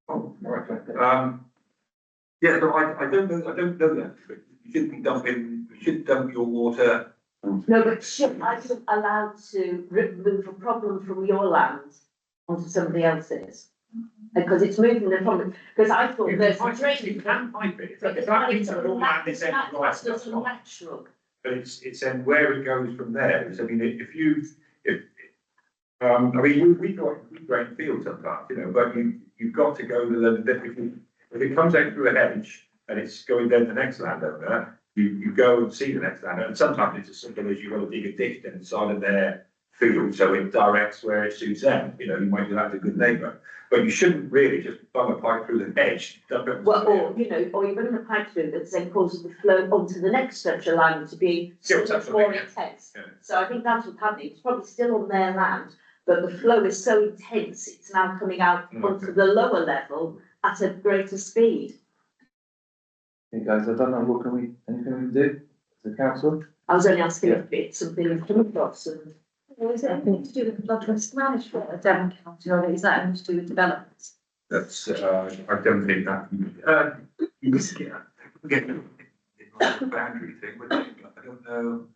Oh, right, yeah, no, I don't know that, you shouldn't be dumping, you should dump your water. No, but I isn't allowed to remove a problem from your land onto somebody else's. Because it's moving the problem, because I thought there's a drain. You can pipe it, But if that means that all land is that's natural. natural. But it's then where it goes from there, I mean, we drain fields sometimes, but you've got to go to if it comes out through a hedge and it's going down to the next landowner, you go and see the next landowner, and sometimes it's as simple as you've got to dig a ditch down the side of their field, so it directs where it suits them, you might do that as a good neighbour, but you shouldn't really just bung a pipe through the hedge, dump it. Well, or you bring the pipe through that then causes the flow onto the next stretch of land to be more intense. Yeah. So I think that's what's happening, it's probably still on their land, but the flow is so intense, it's now coming out onto the lower level at a greater speed. Okay, guys, I don't know, anything we can do as a council? I was only asking if it's something you've come across and. Or is it anything to do with blood risk management at Devon County, or is that anything to do with developments? That's, I don't think that, you just get the boundary thing, but I don't know.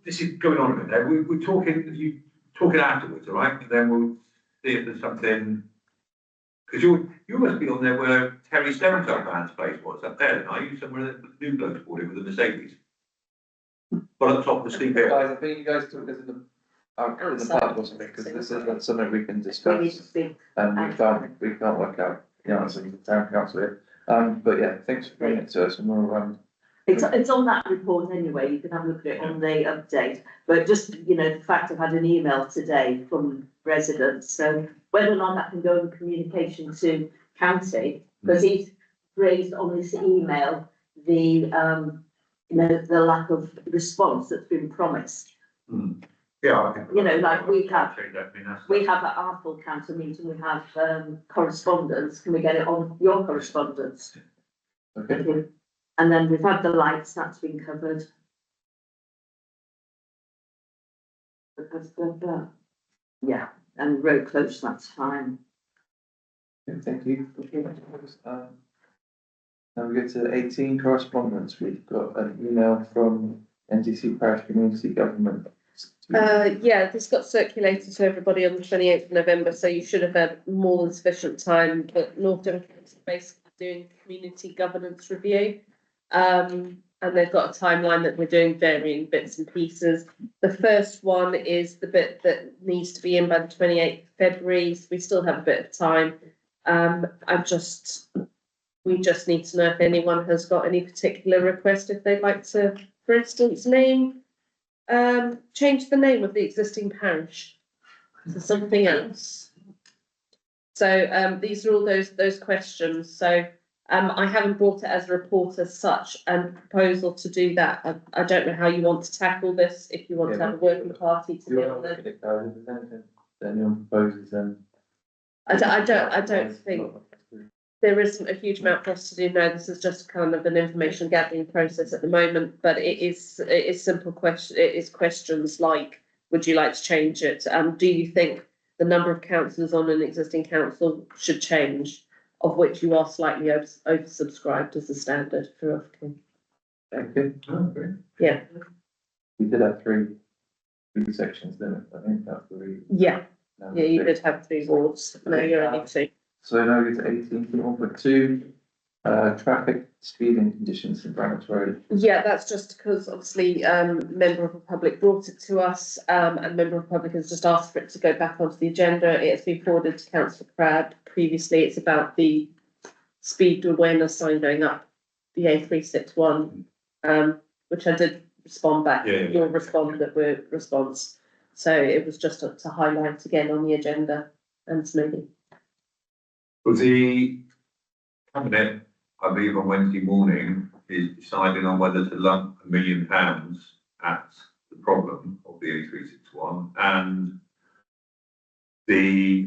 This is going on a bit there, we're talking afterwards, all right, and then we'll see if there's something, because you must be on there where Terry Stone's man's place was, up there, are you, somewhere that the new blokes bought it with the Mercedes? But at the top of the steep hill. Guys, I think you guys took this in the pub, wasn't it? Because this isn't something we can discuss. And we can't work out the answer to the town council here. But yeah, thanks for bringing it to us and we'll, It's on that report anyway, you can have a look at it on the update, but just, the fact I've had an email today from residents, so whether or not that can go in communication to county, because he's raised on this email, the lack of response that's been promised. Yeah, I think. Like we have at our full council meeting, we have correspondence, can we get it on your correspondence? okay. And then we've had the lights, that's been covered. Yeah, and road closed that time. Okay, thank you. Now we go to 18 correspondence. We've got an email from NDC Parish Community Government. Yeah, this got circulated to everybody on the 28th of November, so you should have had more than sufficient time, but North Devon Council is basically doing community governance review. And they've got a timeline that we're doing varying bits and pieces. The first one is the bit that needs to be in by the 28th of February, so we still have a bit of time. We just need to know if anyone has got any particular request, if they'd like to, for instance, change the name of the existing parish to something else. So these are all those questions. So I haven't brought it as a report as such, and proposal to do that. I don't know how you want to tackle this. If you want to have a working party to deal with it. If there's anything that anyone proposes, then I don't think there isn't a huge amount for us to do now. This is just kind of an information gathering process at the moment, but it is simple question. It is questions like, would you like to change it? Do you think the number of councillors on an existing council should change, of which you are slightly oversubscribed as a standard for Ilfracombe? okay. Oh, great. Yeah. We did have three sections, didn't we? I think that's the. Yeah, you did have 3 wards. No, you're only 2. So now we get to 18, 1.2, traffic speeding conditions in Greenwich Road. Yeah, that's just because obviously Member of the Public brought it to us, and Member of the Public has just asked for it to go back onto the agenda. It has been forwarded to Councillor Crabb previously. It's about the speed awareness sign going up the A361, which I did respond back. Your response. So it was just to highlight again on the agenda and maybe. Well, the cabinet, I believe on Wednesday morning, is deciding on whether to lump £1 million at the problem of the A361, and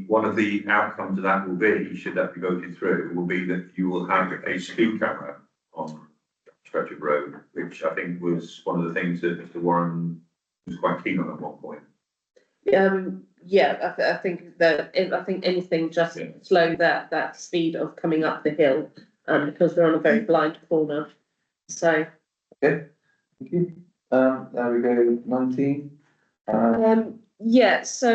one of the outcomes of that will be, should that be voted through, will be that you will have a speed camera on stretch of road, which I think was one of the things that Mr. Warren was quite keen on at one point. Yeah, I think anything just to slow that speed of coming up the hill, because we're on a very blind corner. So. Okay, thank you. Now we go 19. Yeah, so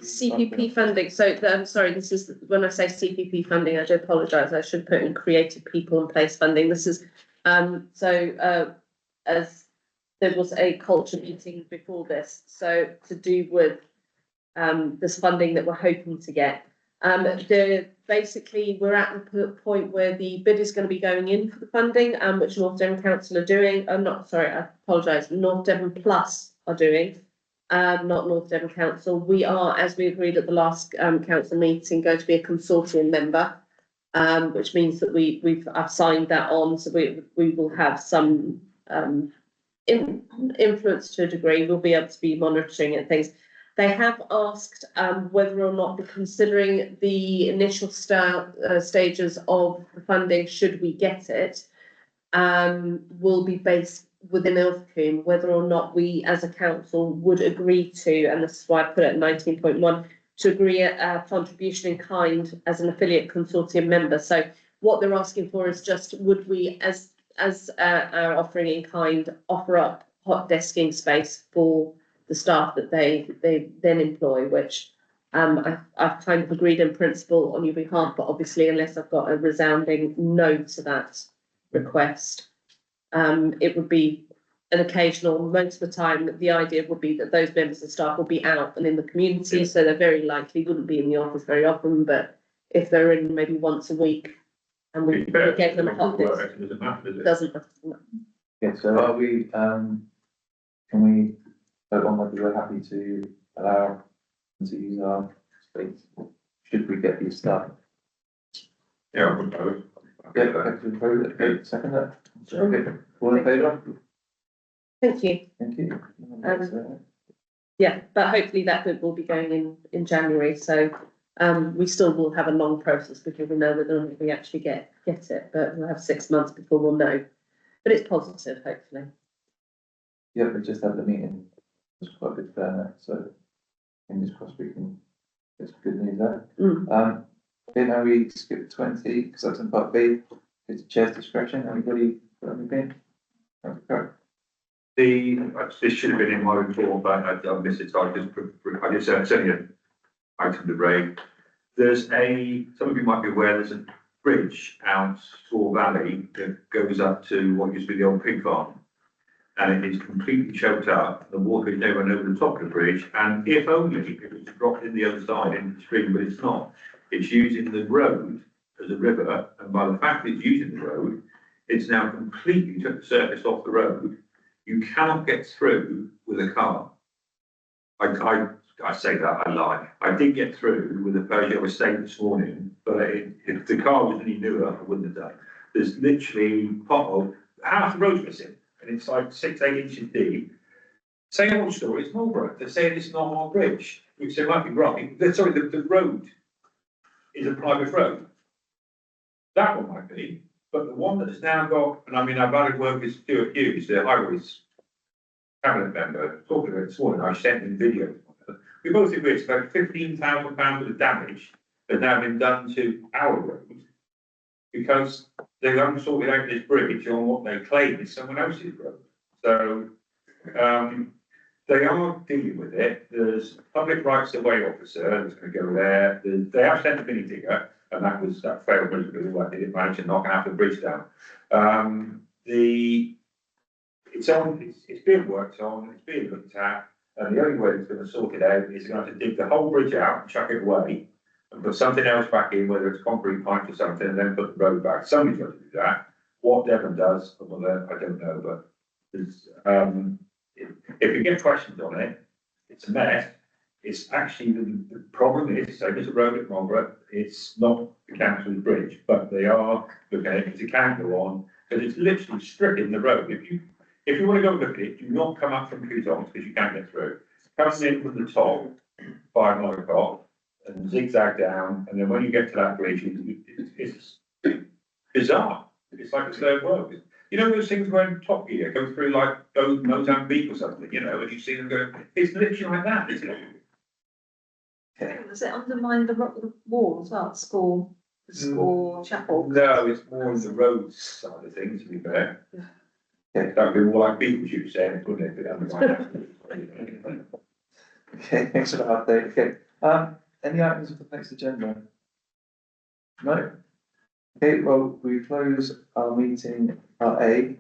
CPP funding. So I'm sorry, this is when I say CPP funding, I do apologise. I should put in creative people in place funding. This is as there was a culture meeting before this, so to do with this funding that we're hoping to get. Basically, we're at the point where the bid is going to be going in for the funding, which North Devon Council are doing. I apologise, North Devon Plus are doing, not North Devon Council. We are, as we agreed at the last council meeting, going to be a consortium member, which means that I've signed that on, so we will have some influence to a degree. We'll be able to be monitoring and things. They have asked whether or not, considering the initial stages of the funding, should we get it, will be based within Ilfracombe, whether or not we as a council would agree to, and this is why I put it at 19.1, to agree a contribution in kind as an affiliate consortium member. So what they're asking for is just, would we, as our offering in kind, offer up hot desking space for the staff that they then employ, which I've kind of agreed in principle on your behalf, but obviously unless I've got a resounding no to that request, it would be an occasional. Most of the time, the idea would be that those members of staff will be out and in the community, so they very likely wouldn't be in the office very often, but if they're in maybe once a week and we gave them a hot desk, it doesn't matter. Yeah, so are we, can we vote on whether we're happy to allow them to use our space? Should we get these stuff? Yeah, I would vote. Okay, second that. Sure. Okay, all in favour? Thank you. Thank you. Yeah, but hopefully that bid will be going in January, so we still will have a long process before we know whether or not we actually get it, but we'll have 6 months before we'll know. But it's positive, hopefully. Yeah, we just had the meeting. It was quite good turnout, so fingers crossed we can It's good news there. Mm. Then how we skip 20, because that's in part B, it's chair's discretion, anybody got anything? This should have been in my report, but I missed it, so I just, it's only an item to raise. Some of you might be aware, there's a bridge out Store Valley that goes up to what used to be the old pig farm. And it is completely choked up, the water is now run over the top of the bridge, and if only it was dropped in the other side into the stream, but it's not. It's using the road as a river, and by the fact that it's using the road, it's now completely took the surface off the road. You cannot get through with a car. I say that, I lie. I did get through with a Peugeot Estate this morning, but if the car was any newer, I wouldn't have done. There's literally pothole, half the road's missing, and it's like 6-8 inches deep. Same old story, it's Marlborough. They're saying it's not our bridge, which they might be right. The road is a private road. That one might be, but the one that's now got, and I mean, I've had a word with Stuart Hughes, the highways cabinet member, talking about it this morning. I sent him videos. We both agree it's about £15,000 worth of damage that now been done to our road because they haven't sorted out this bridge on what they claim is someone else's road. So they are dealing with it. There's a public rights of way officer that's going to go there. They have sent a mini digger, and that failed miserably. Well, they didn't manage to knock half the bridge down. It's being worked on, it's being looked at, and the only way it's going to sort it out is going to have to dig the whole bridge out and chuck it away and put something else back in, whether it's concrete pipe or something, and then put the road back. Somebody's got to do that. What Devon does, well, I don't know, but there's, if you get questions on it, it's a mess. It's actually, the problem is, same as the road at Marlborough, it's not the council's bridge, but they are looking at it because it can go on, because it's literally stripping the road. If you want to go look at it, do not come up from Coutons because you can't get through. Come in from the top, 5 mile o'clock, and zigzag down, and then when you get to that bridge, it's bizarre. It's like a third world. You know those things when Top Gear go through like Mozambique or something, you know, and you see them go, it's literally like that, isn't it? Does it undermine the wall as well, the school chapel? No, it's more on the roads side of things, to be fair. Yeah, that would be more like Beetlejuice saying, wouldn't it? Okay, thanks for the update. Okay, any items for the next agenda? No? Okay, well, we close our meeting at A.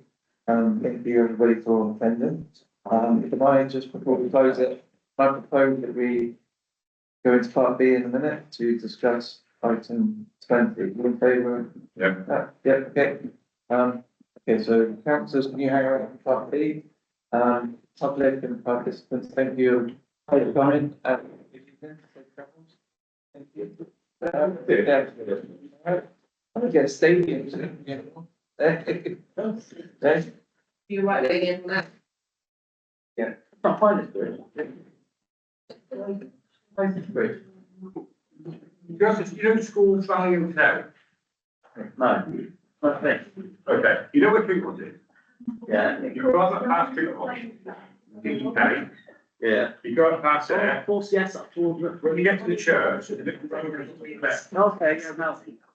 Thank you everybody for attendance. Can I just, before we close it, I propose that we go into part B in a minute to discuss item 20. You in favour? Yeah. Yeah, okay. Okay, so councillors, can you hang around for part B? Public and participants, thank you for your comment. Thank you. I'm gonna get a stadium. You might be in that. Yeah. Not find this bridge. You know Schools Valley Hotel? No, not me. Okay, you know where people is? Yeah. You go up past people, okay? Yeah. You go up past there, Of course, yes, up towards. when you get to the church, the little road is left. Okay, yeah, no.